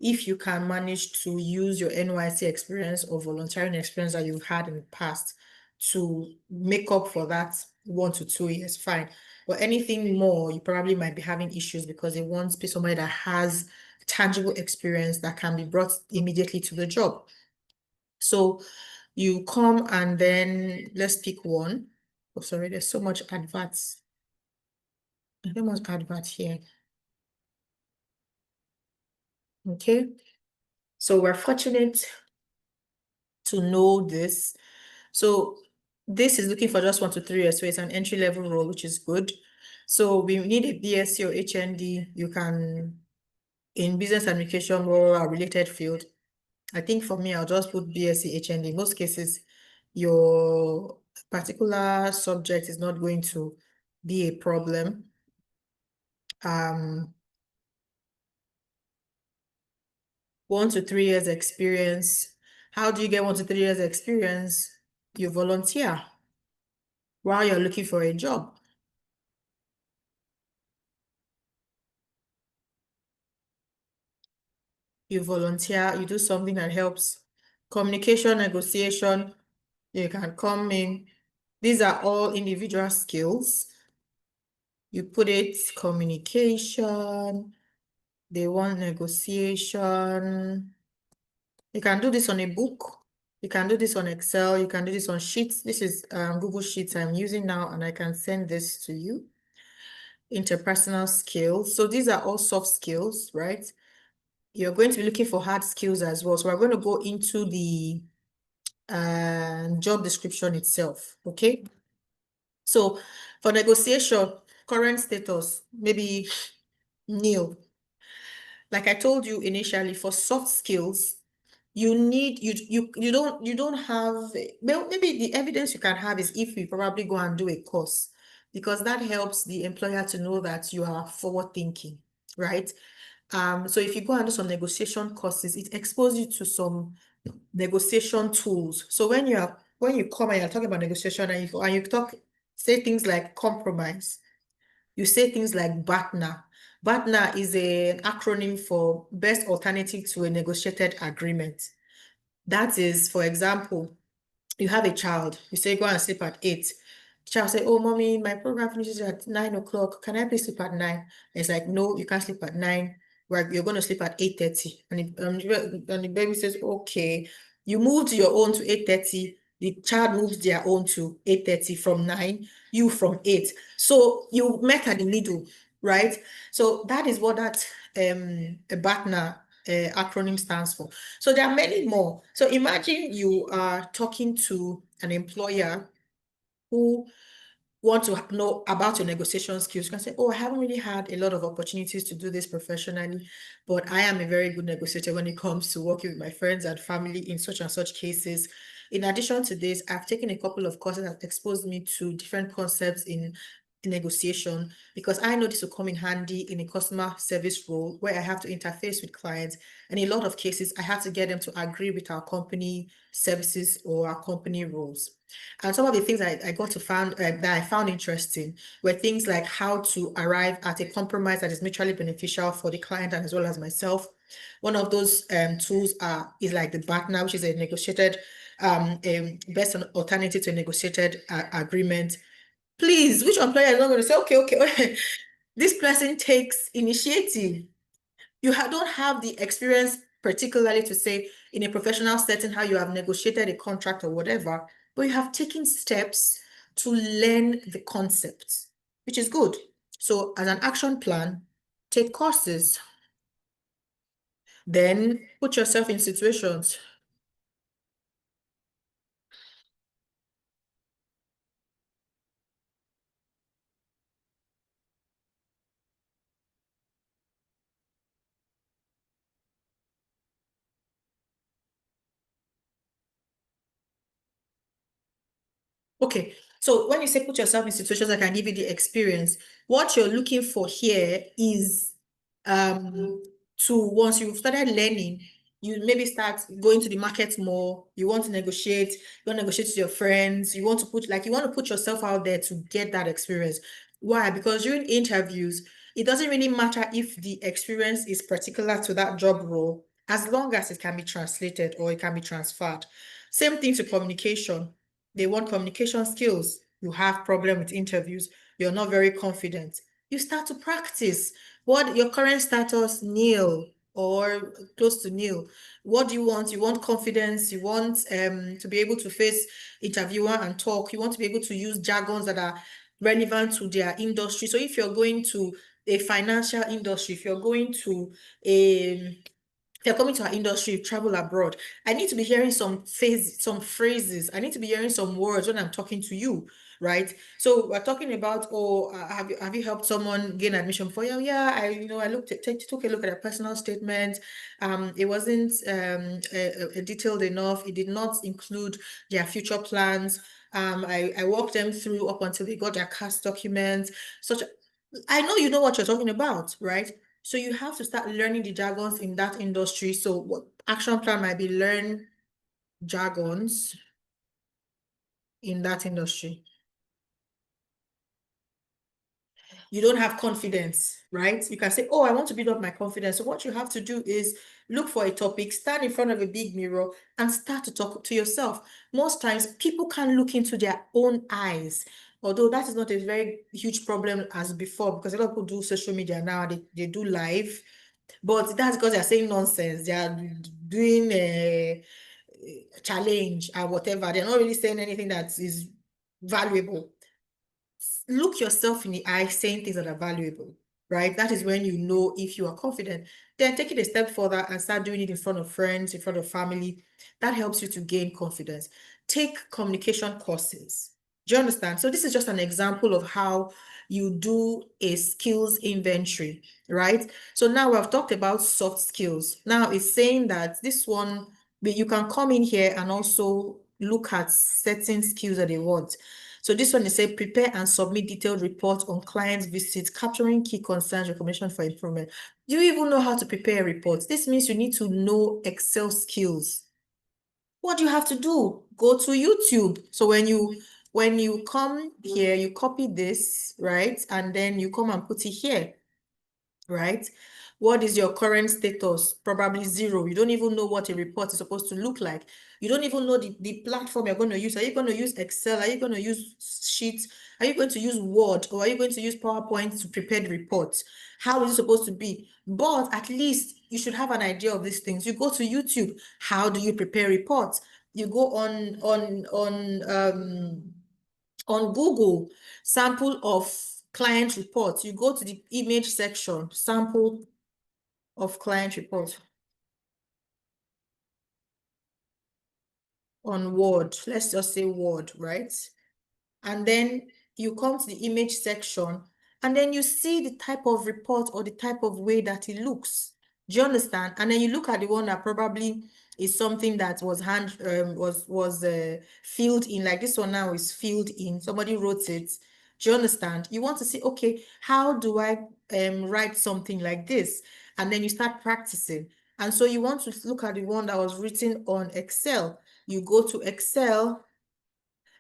If you can manage to use your NYSC experience or volunteering experience that you've had in the past to make up for that 1 to 2 years, fine. But anything more, you probably might be having issues because it wants to be somebody that has tangible experience that can be brought immediately to the job. So you come and then let's pick one. Oh, sorry, there's so much adverts. I don't want advert here. Okay. So we're fortunate to know this. So this is looking for just 1 to 3 years. So it's an entry-level role, which is good. So we need a BSc or HND. You can in business administration or related field, I think for me, I'll just put BSc HND. In most cases, your particular subject is not going to be a problem. 1 to 3 years experience. How do you get 1 to 3 years experience? You volunteer while you're looking for a job. You volunteer, you do something that helps. Communication, negotiation, you can come in. These are all individual skills. You put it communication, they want negotiation. You can do this on a book. You can do this on Excel. You can do this on Sheets. This is Google Sheets I'm using now, and I can send this to you. Interpersonal skills. So these are all soft skills, right? You're going to be looking for hard skills as well. So we're going to go into the job description itself, okay? So for negotiation, current status, maybe nil. Like I told you initially, for soft skills, you don't have, well, maybe the evidence you can have is if you probably go and do a course, because that helps the employer to know that you are forward thinking, right? So if you go and do some negotiation courses, it exposes you to some negotiation tools. So when you come and you're talking about negotiation and you say things like compromise, you say things like BATNA. BATNA is an acronym for best alternative to a negotiated agreement. That is, for example, you have a child, you say go and sleep at 8. The child say, oh, mommy, my program finishes at 9 o'clock. Can I please sleep at 9? And it's like, no, you can't sleep at 9. You're going to sleep at 8:30. And the baby says, okay. You moved your own to 8:30. The child moves their own to 8:30 from 9, you from 8. So you met at the middle, right? So that is what that BATNA acronym stands for. So there are many more. So imagine you are talking to an employer who want to know about your negotiation skills. You can say, oh, I haven't really had a lot of opportunities to do this professionally, but I am a very good negotiator when it comes to working with my friends and family in such and such cases. In addition to this, I've taken a couple of courses that exposed me to different concepts in negotiation, because I know this will come in handy in a customer service role where I have to interface with clients. And in a lot of cases, I have to get them to agree with our company services or our company rules. And some of the things I got to find that I found interesting were things like how to arrive at a compromise that is mutually beneficial for the client and as well as myself. One of those tools is like the BATNA, which is a negotiated best alternative to a negotiated agreement. Please, which employer is not going to say, okay, this person takes initiative? You don't have the experience, particularly to say in a professional setting how you have negotiated a contract or whatever, but you have taken steps to learn the concepts, which is good. So as an action plan, take courses, then put yourself in situations. Okay, so when you say put yourself in situations that can give you the experience, what you're looking for here is to, once you've started learning, you maybe start going to the market more, you want to negotiate, you want to negotiate with your friends, you want to put yourself out there to get that experience. Why? Because during interviews, it doesn't really matter if the experience is particular to that job role, as long as it can be translated or it can be transferred. Same thing to communication. They want communication skills. You have problem with interviews. You're not very confident. You start to practice. What your current status, nil or close to nil. What do you want? You want confidence. You want to be able to face interviewer and talk. You want to be able to use jargons that are relevant to their industry. So if you're going to a financial industry, if you're going to a you're coming to our industry, you travel abroad. I need to be hearing some phrases. I need to be hearing some words when I'm talking to you, right? So we're talking about, oh, have you helped someone gain admission for you? Yeah, I took a look at a personal statement. It wasn't detailed enough. It did not include their future plans. I walked them through up until they got their CAS documents. I know you know what you're talking about, right? So you have to start learning the jargons in that industry. So what action plan might be learn jargons in that industry. You don't have confidence, right? You can say, oh, I want to build up my confidence. So what you have to do is look for a topic, stand in front of a big mirror and start to talk to yourself. Most times people can look into their own eyes, although that is not a very huge problem as before, because a lot of people do social media now, they do live. But that's because they're saying nonsense. They are doing a challenge or whatever. They're not really saying anything that is valuable. Look yourself in the eye saying things that are valuable, right? That is when you know if you are confident. Then take it a step further and start doing it in front of friends, in front of family. That helps you to gain confidence. Take communication courses. Do you understand? So this is just an example of how you do a skills inventory, right? So now we've talked about soft skills. Now it's saying that this one, you can come in here and also look at certain skills that they want. So this one is say prepare and submit detailed reports on client visits, capturing key concerns, recommendation for improvement. Do you even know how to prepare a report? This means you need to know Excel skills. What do you have to do? Go to YouTube. So when you come here, you copy this, right? And then you come and put it here, right? What is your current status? Probably 0. You don't even know what a report is supposed to look like. You don't even know the platform you're going to use. Are you going to use Excel? Are you going to use Sheets? Are you going to use Word? Or are you going to use PowerPoint to prepare the reports? How is it supposed to be? But at least you should have an idea of these things. You go to YouTube. How do you prepare reports? You go on Google, sample of client reports. You go to the image section, sample of client report on Word. Let's just say Word, right? And then you come to the image section and then you see the type of report or the type of way that it looks. Do you understand? And then you look at the one that probably is something that was filled in, like this one now is filled in. Somebody wrote it. Do you understand? You want to see, okay, how do I write something like this? And then you start practicing. And so you want to look at the one that was written on Excel. You go to Excel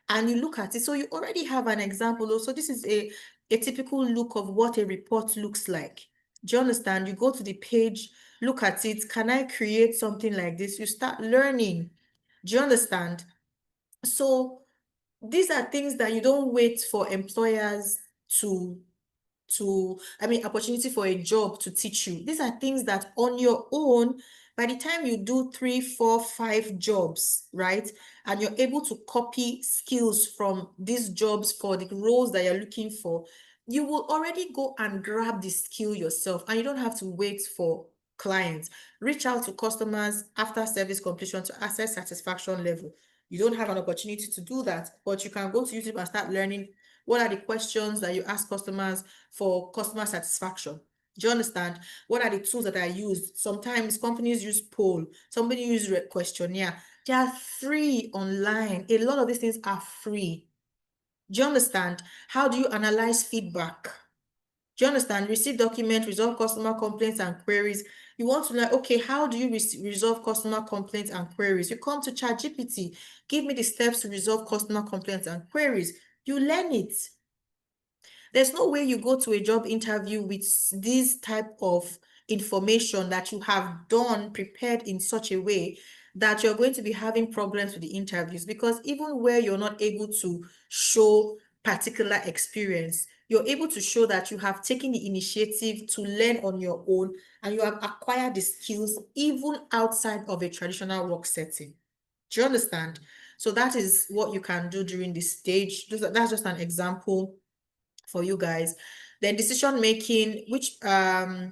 and you look at it. So you already have an example. So this is a typical look of what a report looks like. Do you understand? You go to the page, look at it. Can I create something like this? You start learning. Do you understand? So these are things that you don't wait for employers opportunity for a job to teach you. These are things that on your own, by the time you do 3, 4, 5 jobs, right? And you're able to copy skills from these jobs for the roles that you're looking for, you will already go and grab the skill yourself and you don't have to wait for clients. Reach out to customers after service completion to assess satisfaction level. You don't have an opportunity to do that, but you can go to YouTube and start learning what are the questions that you ask customers for customer satisfaction. Do you understand? What are the tools that are used? Sometimes companies use poll, somebody use questionnaire. They are free online. A lot of these things are free. Do you understand? How do you analyze feedback? Do you understand? Receive document, resolve customer complaints and queries. You want to know, okay, how do you resolve customer complaints and queries? You come to ChatGPT, give me the steps to resolve customer complaints and queries. You learn it. There's no way you go to a job interview with this type of information that you have done, prepared in such a way that you're going to be having problems with the interviews, because even where you're not able to show particular experience, you're able to show that you have taken the initiative to learn on your own and you have acquired the skills even outside of a traditional work setting. Do you understand? So that is what you can do during this stage. That's just an example for you guys. Then decision making, which how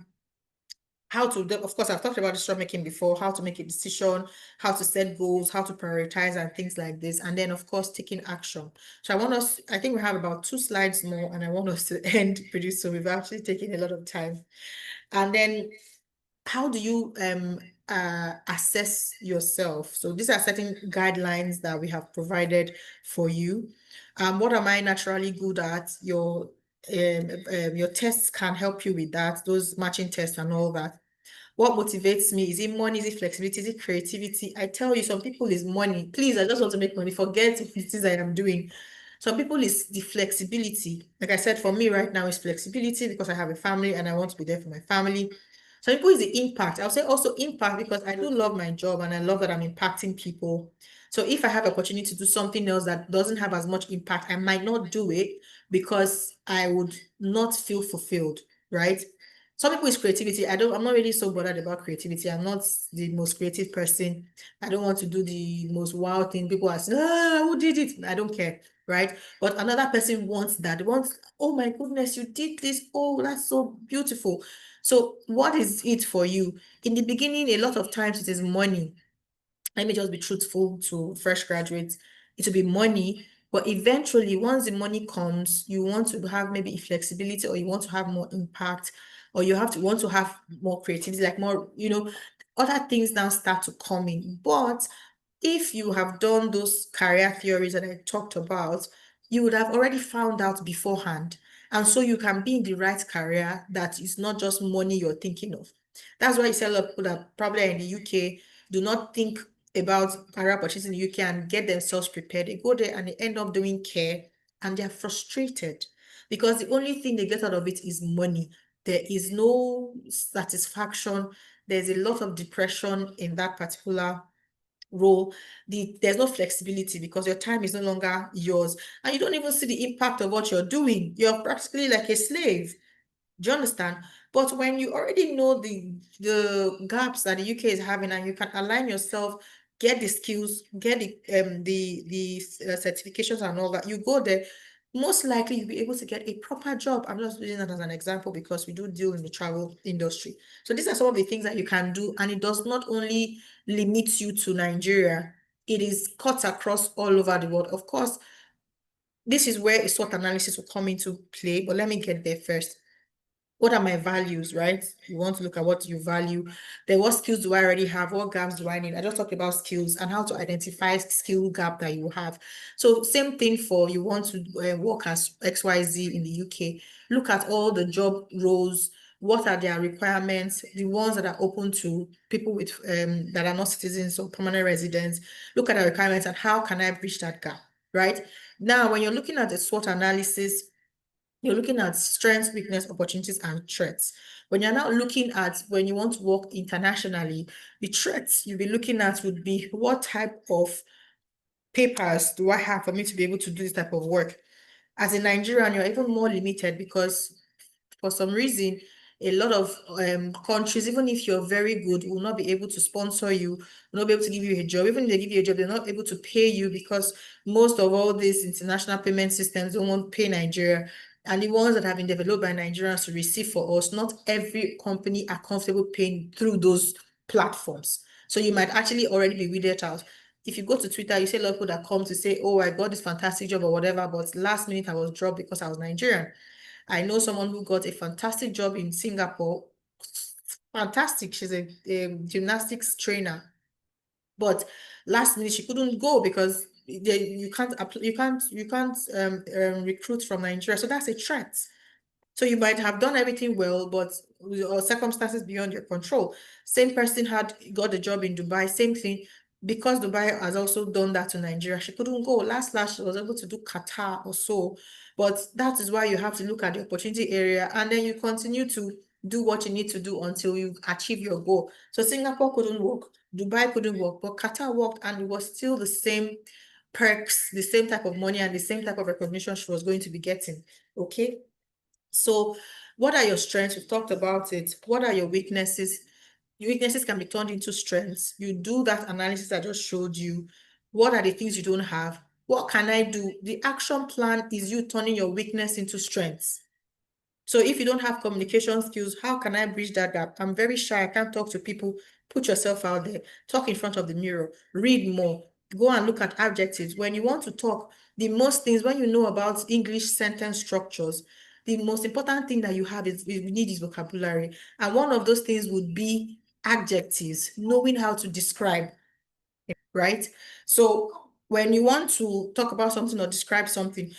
how to, of course, I've talked about decision making before, how to make a decision, how to set goals, how to prioritize and things like this. And then, of course, taking action. So I think we have about 2 slides more, and I want us to end pretty soon. We've actually taken a lot of time. And then how do you assess yourself? So these are certain guidelines that we have provided for you. What am I naturally good at? Your tests can help you with that, those matching tests and all that. What motivates me? Is it money? Is it flexibility? Is it creativity? I tell you, some people is money. Please, I just want to make money. Forget what it is I am doing. Some people is the flexibility. Like I said, for me right now, it's flexibility because I have a family and I want to be there for my family. Some people is the impact. I'll say also impact because I do love my job and I love that I'm impacting people. So if I have opportunity to do something else that doesn't have as much impact, I might not do it because I would not feel fulfilled, right? Some people is creativity. I'm not really so bothered about creativity. I'm not the most creative person. I don't want to do the most wild thing. People are saying, who did it? I don't care, right? But another person wants that. They want, oh my goodness, you did this. Oh, that's so beautiful. So what is it for you? In the beginning, a lot of times it is money. Let me just be truthful to fresh graduates. It will be money, but eventually, once the money comes, you want to have maybe flexibility, or you want to have more impact, or you want to have more creativity, like more, other things now start to come in. But if you have done those career theories that I talked about, you would have already found out beforehand. And so you can be in the right career that is not just money you're thinking of. That's why you see a lot of people that probably are in the UK do not think about career opportunities in the UK and get themselves prepared. They go there and they end up doing care and they're frustrated because the only thing they get out of it is money. There is no satisfaction. There's a lot of depression in that particular role. There's no flexibility because your time is no longer yours and you don't even see the impact of what you're doing. You're practically like a slave. Do you understand? But when you already know the gaps that the UK is having and you can align yourself, get the skills, get the certifications and all that, you go there, most likely you'll be able to get a proper job. I'm just using that as an example because we do deal in the travel industry. So these are some of the things that you can do, and it does not only limit you to Nigeria, it is cut across all over the world. Of course, this is where a SWOT analysis will come into play, but let me get there first. What are my values, right? You want to look at what you value. Then what skills do I already have? What gaps do I need? I just talked about skills and how to identify skill gap that you have. So same thing for you want to work as XYZ in the UK. Look at all the job roles. What are their requirements? The ones that are open to people with that are not citizens or permanent residents. Look at the requirements and how can I bridge that gap, right? Now, when you're looking at the SWOT analysis, you're looking at strengths, weakness, opportunities, and threats. When you're now looking at when you want to work internationally, the threats you'll be looking at would be what type of papers do I have for me to be able to do this type of work? As a Nigerian, you're even more limited because for some reason, a lot of countries, even if you're very good, will not be able to sponsor you, will not be able to give you a job. Even if they give you a job, they're not able to pay you because most of all these international payment systems don't want to pay Nigeria. And the ones that have been developed by Nigerians to receive for us, not every company are comfortable paying through those platforms. So you might actually already be weeded out. If you go to Twitter, you see a lot of people that come to say, oh, I got this fantastic job or whatever, but last minute I was dropped because I was Nigerian. I know someone who got a fantastic job in Singapore. Fantastic. She's a gymnastics trainer. But last minute she couldn't go because you can't recruit from Nigeria. So that's a threat. So you might have done everything well, but circumstances beyond your control. Same person got the job in Dubai, same thing. Because Dubai has also done that to Nigeria, she couldn't go. Last, she was able to do Qatar or so. But that is why you have to look at the opportunity area and then you continue to do what you need to do until you achieve your goal. So Singapore couldn't work, Dubai couldn't work, but Qatar worked and it was still the same perks, the same type of money and the same type of recognition she was going to be getting. Okay. So what are your strengths? We've talked about it. What are your weaknesses? Your weaknesses can be turned into strengths. You do that analysis I just showed you. What are the things you don't have? What can I do? The action plan is you turning your weakness into strengths. So if you don't have communication skills, how can I bridge that gap? I'm very shy. I can't talk to people. Put yourself out there. Talk in front of the mirror. Read more. Go and look at adjectives. When you want to talk, the most things, when you know about English sentence structures, the most important thing that you have is you need is vocabulary. And one of those things would be adjectives, knowing how to describe, right? So when you want to talk about something or describe something,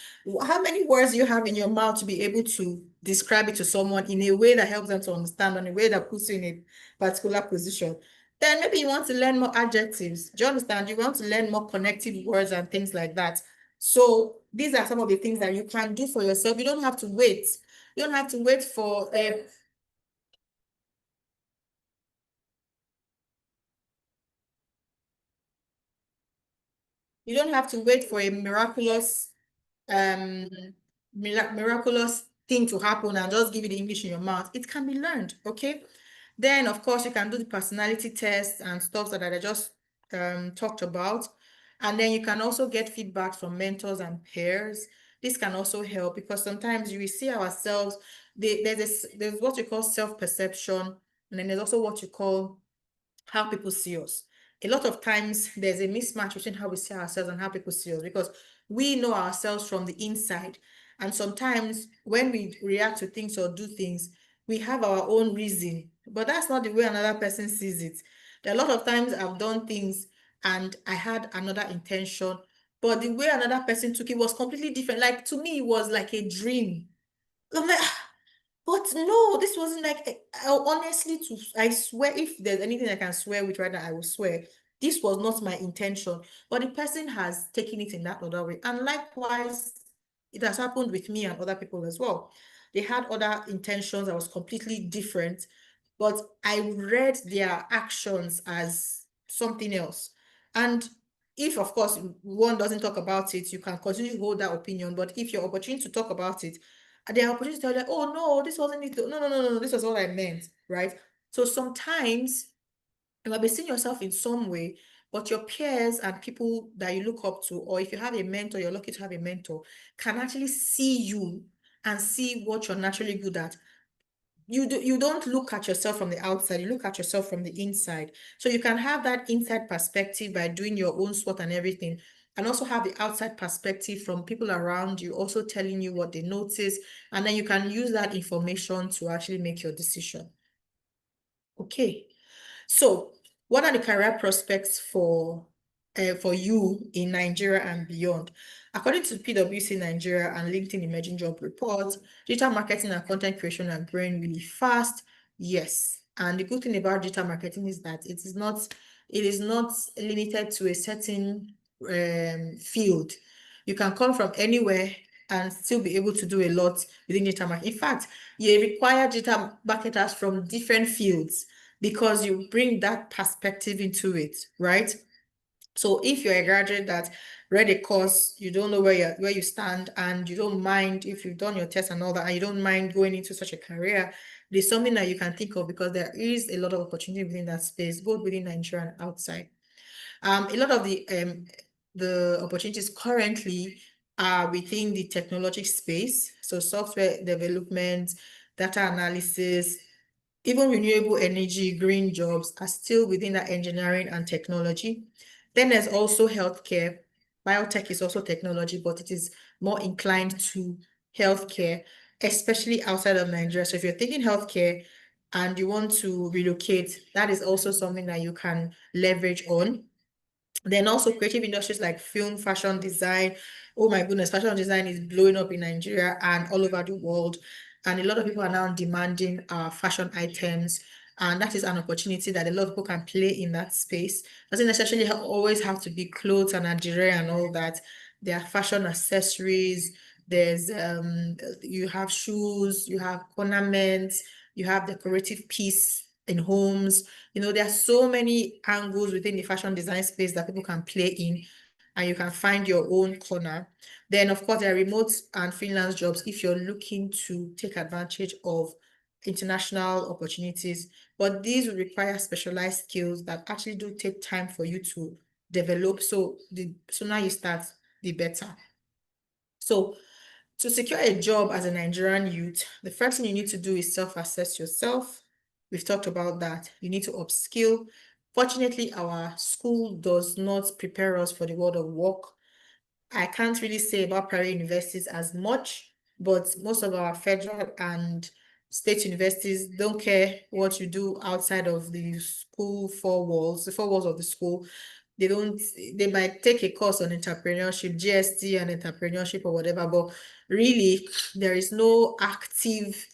how many words do you have in your mouth to be able to describe it to someone in a way that helps them to understand, in a way that puts you in a particular position? Then maybe you want to learn more adjectives. Do you understand? You want to learn more connected words and things like that. So these are some of the things that you can do for yourself. You don't have to wait. You don't have to wait for you don't have to wait for a um miraculous thing to happen and just give you the English in your mouth. It can be learned, okay? Then of course you can do the personality test and stuff that I just talked about. And then you can also get feedback from mentors and peers. This can also help because sometimes you will see ourselves, there's what you call self-perception, and then there's also what you call how people see us. A lot of times there's a mismatch between how we see ourselves and how people see us because we know ourselves from the inside. And sometimes when we react to things or do things, we have our own reason, but that's not the way another person sees it. There are a lot of times I've done things and I had another intention, but the way another person took it was completely different. Like to me, it was like a dream. I'm like, but no, this wasn't like, honestly, I swear, if there's anything I can swear with right now, I will swear. This was not my intention, but the person has taken it in that other way. And likewise, it has happened with me and other people as well. They had other intentions that was completely different, but I read their actions as something else. And if, of course, one doesn't talk about it, you can continue to hold that opinion. But if you're opportunity to talk about it, and the opportunity to tell them, oh no, this wasn't it. No, no, no, no, no, this was what I meant, right? So sometimes you might be seeing yourself in some way, but your peers and people that you look up to, or if you have a mentor, you're lucky to have a mentor, can actually see you and see what you're naturally good at. You don't look at yourself from the outside, you look at yourself from the inside. So you can have that inside perspective by doing your own SWOT and everything, and also have the outside perspective from people around you also telling you what they notice, and then you can use that information to actually make your decision. Okay. So what are the career prospects for you in Nigeria and beyond? According to PwC Nigeria and LinkedIn Emerging Job Report, digital marketing and content creation are growing really fast. Yes. And the good thing about digital marketing is that it is not limited to a certain field. You can come from anywhere and still be able to do a lot within digital marketing. In fact, you require digital marketers from different fields because you bring that perspective into it, right? So if you're a graduate that read a course, you don't know where you stand, and you don't mind if you've done your test and all that, and you don't mind going into such a career, there's something that you can think of because there is a lot of opportunity within that space, both within Nigeria and outside. A lot of the opportunities currently are within the technology space, so software development, data analysis, even renewable energy, green jobs are still within that engineering and technology. Then there's also healthcare. Biotech is also technology, but it is more inclined to healthcare, especially outside of Nigeria. So if you're thinking healthcare and you want to relocate, that is also something that you can leverage on. Then also creative industries like film, fashion design. Oh my goodness, fashion design is blowing up in Nigeria and all over the world. And a lot of people are now demanding fashion items. And that is an opportunity that a lot of people can play in that space. Doesn't necessarily always have to be clothes and lingerie and all that. There are fashion accessories. There's you have shoes, you have ornaments, you have decorative piece in homes. You know, there are so many angles within the fashion design space that people can play in, and you can find your own corner. Then, of course, there are remote and freelance jobs if you're looking to take advantage of international opportunities. But these will require specialized skills that actually do take time for you to develop. So the sooner you start, the better. So To secure a job as a Nigerian youth, the first thing you need to do is self-assess yourself. We've talked about that. You need to upskill. Fortunately, our school does not prepare us for the world of work. I can't really say about private universities as much, but most of our federal and state universities don't care what you do outside of the school four walls, the four walls of the school. They might take a course on entrepreneurship, GST and entrepreneurship or whatever, but really there is no active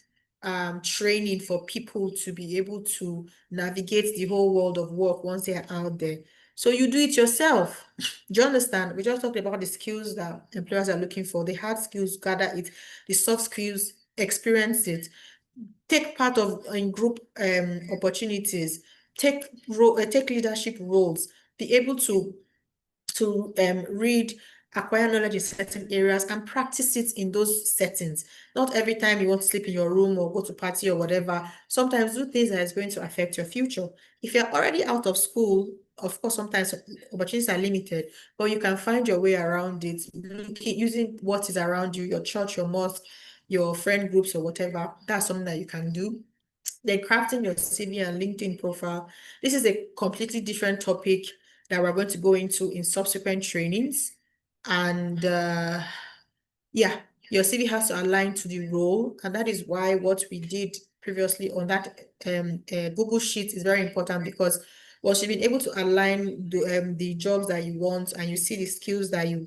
training for people to be able to navigate the whole world of work once they are out there. So you do it yourself. Do you understand? We just talked about the skills that employers are looking for, the hard skills, gather it, the soft skills, experience it, take part of in group opportunities, take leadership roles, be able to read, acquire knowledge in certain areas and practice it in those settings. Not every time you want to sleep in your room or go to party or whatever. Sometimes do things that is going to affect your future. If you're already out of school, of course, sometimes opportunities are limited, but you can find your way around it, using what is around you, your church, your mosque, your friend groups or whatever. That's something that you can do. Then crafting your CV and LinkedIn profile. This is a completely different topic that we're going to go into in subsequent trainings. And yeah, your CV has to align to the role. And that is why what we did previously on that Google Sheet is very important, because once you've been able to align the jobs that you want and you see the skills that you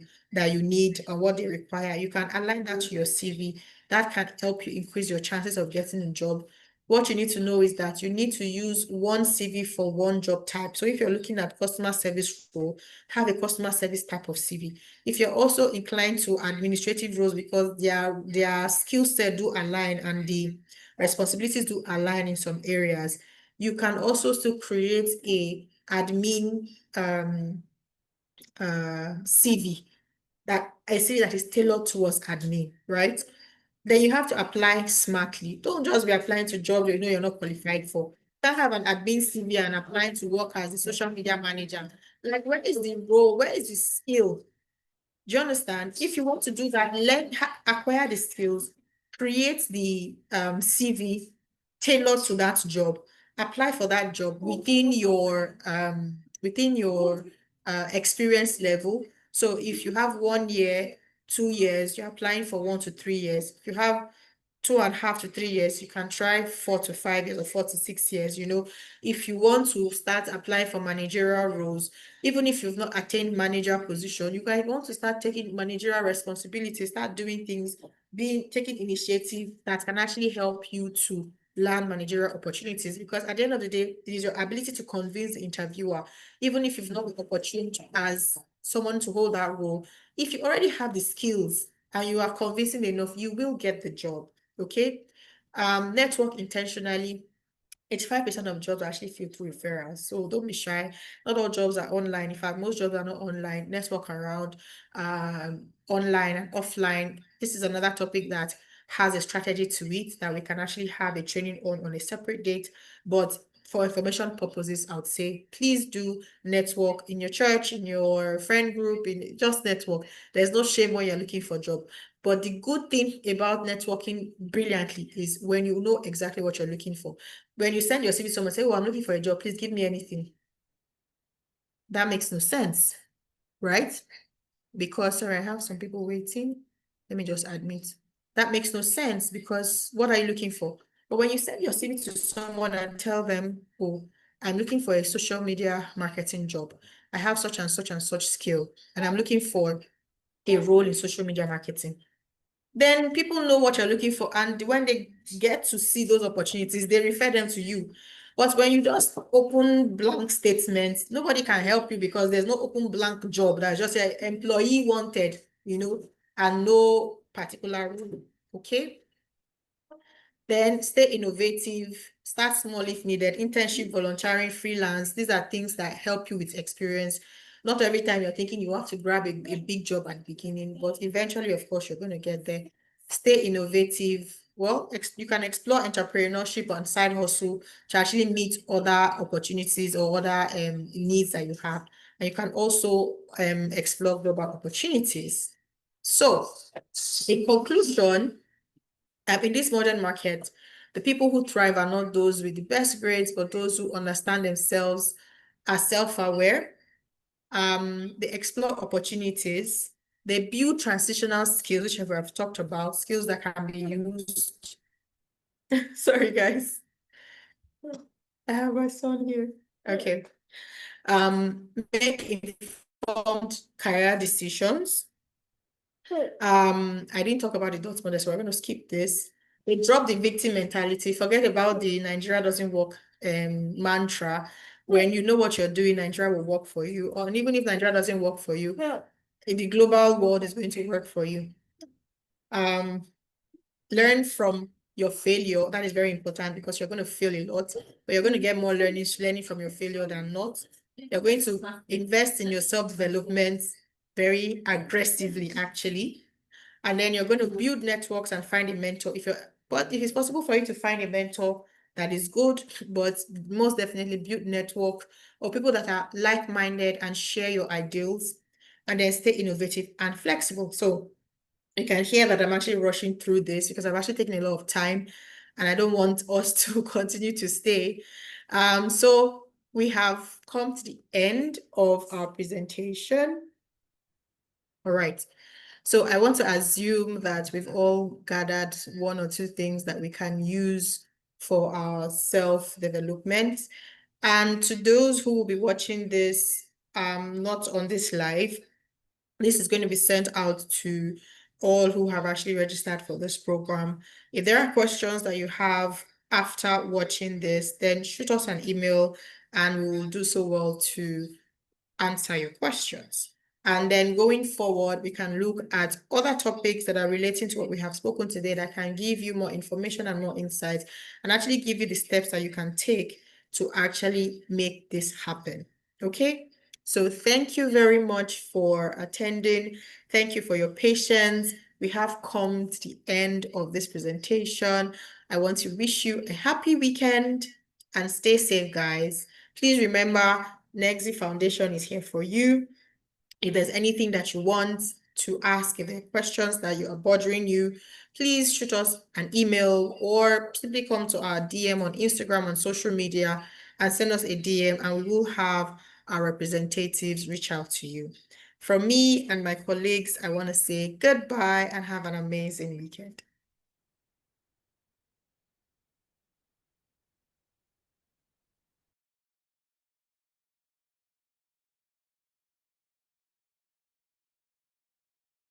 need and what they require, you can align that to your CV. That can help you increase your chances of getting a job. What you need to know is that you need to use one CV for one job type. So if you're looking at customer service role, have a customer service type of CV. If you're also inclined to administrative roles, because their skill set do align and the responsibilities do align in some areas, you can also still create a admin CV, a CV that is tailored towards admin, right? Then you have to apply smartly. Don't just be applying to jobs you know you're not qualified for. You can't have an admin CV and applying to work as a social media manager. Like, where is the role? Where is the skill? Do you understand? If you want to do that, acquire the skills, create the CV tailored to that job, apply for that job within your experience level. So if you have 1 year, 2 years, you're applying for 1 to 3 years. If you have 2.5 to 3 years, you can try 4 to 5 years or 4 to 6 years. You know, if you want to start applying for managerial roles, even if you've not attained manager position, you guys want to start taking managerial responsibilities, start doing things, taking initiative that can actually help you to land managerial opportunities. Because at the end of the day, it is your ability to convince the interviewer, even if you've not been opportune as someone to hold that role. If you already have the skills and you are convincing enough, you will get the job. Okay. Network intentionally. 85% of jobs are actually filled through referrals. So don't be shy. Not all jobs are online. In fact, most jobs are not online. Network around online and offline. This is another topic that has a strategy to it that we can actually have a training on a separate date. But for information purposes, I would say please do network in your church, in your friend group, in just network. There's no shame when you're looking for a job. But the good thing about networking brilliantly is when you know exactly what you're looking for. When you send your CV to someone, say, oh, I'm looking for a job, please give me anything. That makes no sense, right? Because, sorry, I have some people waiting. Let me just admit. That makes no sense, because what are you looking for? But when you send your CV to someone and tell them, oh, I'm looking for a social media marketing job. I have such and such and such skill, and I'm looking for a role in social media marketing. Then people know what you're looking for, and when they get to see those opportunities, they refer them to you. But when you just open blank statements, nobody can help you, because there's no open blank job. That's just an employee wanted, and no particular role. Okay. Then stay innovative, start small if needed, internship, volunteering, freelance. These are things that help you with experience. Not every time you're thinking you have to grab a big job at the beginning, but eventually, of course, you're going to get there. Stay innovative. Well, you can explore entrepreneurship and side hustle to actually meet other opportunities or other needs that you have. And you can also explore global opportunities. So, in conclusion, in this modern market, the people who thrive are not those with the best grades, but those who understand themselves, are self-aware, they explore opportunities, they build transitional skills, which I've talked about, skills that can be used. Sorry, guys. I have my son here. Okay. Make informed career decisions. I didn't talk about the dot model, so we're going to skip this. They drop the victim mentality. Forget about the Nigeria doesn't work mantra. When you know what you're doing, Nigeria will work for you. Or even if Nigeria doesn't work for you, in the global world is going to work for you. Learn from your failure. That is very important because you're going to fail a lot, but you're going to get more learning from your failure than not. You're going to invest in your self-development very aggressively, actually. And then you're going to build networks and find a mentor. But if it's possible for you to find a mentor, that is good, but most definitely build network or people that are like-minded and share your ideals, and then stay innovative and flexible. So you can hear that I'm actually rushing through this because I've actually taken a lot of time and I don't want us to continue to stay. So we have come to the end of our presentation. All right. So I want to assume that we've all gathered one or two things that we can use for our self-development. And to those who will be watching this, not on this live, this is going to be sent out to all who have actually registered for this program. If there are questions that you have after watching this, then shoot us an email and we will do so well to answer your questions. And then going forward, we can look at other topics that are relating to what we have spoken today that can give you more information and more insights and actually give you the steps that you can take to actually make this happen. Okay? So thank you very much for attending. Thank you for your patience. We have come to the end of this presentation. I want to wish you a happy weekend and stay safe, guys. Please remember, NYSC Foundation is here for you. If there's anything that you want to ask, if there are questions that are bothering you, please shoot us an email or simply come to our DM on Instagram, on social media, and send us a DM, and we will have our representatives reach out to you. From me and my colleagues, I want to say goodbye and have an amazing weekend.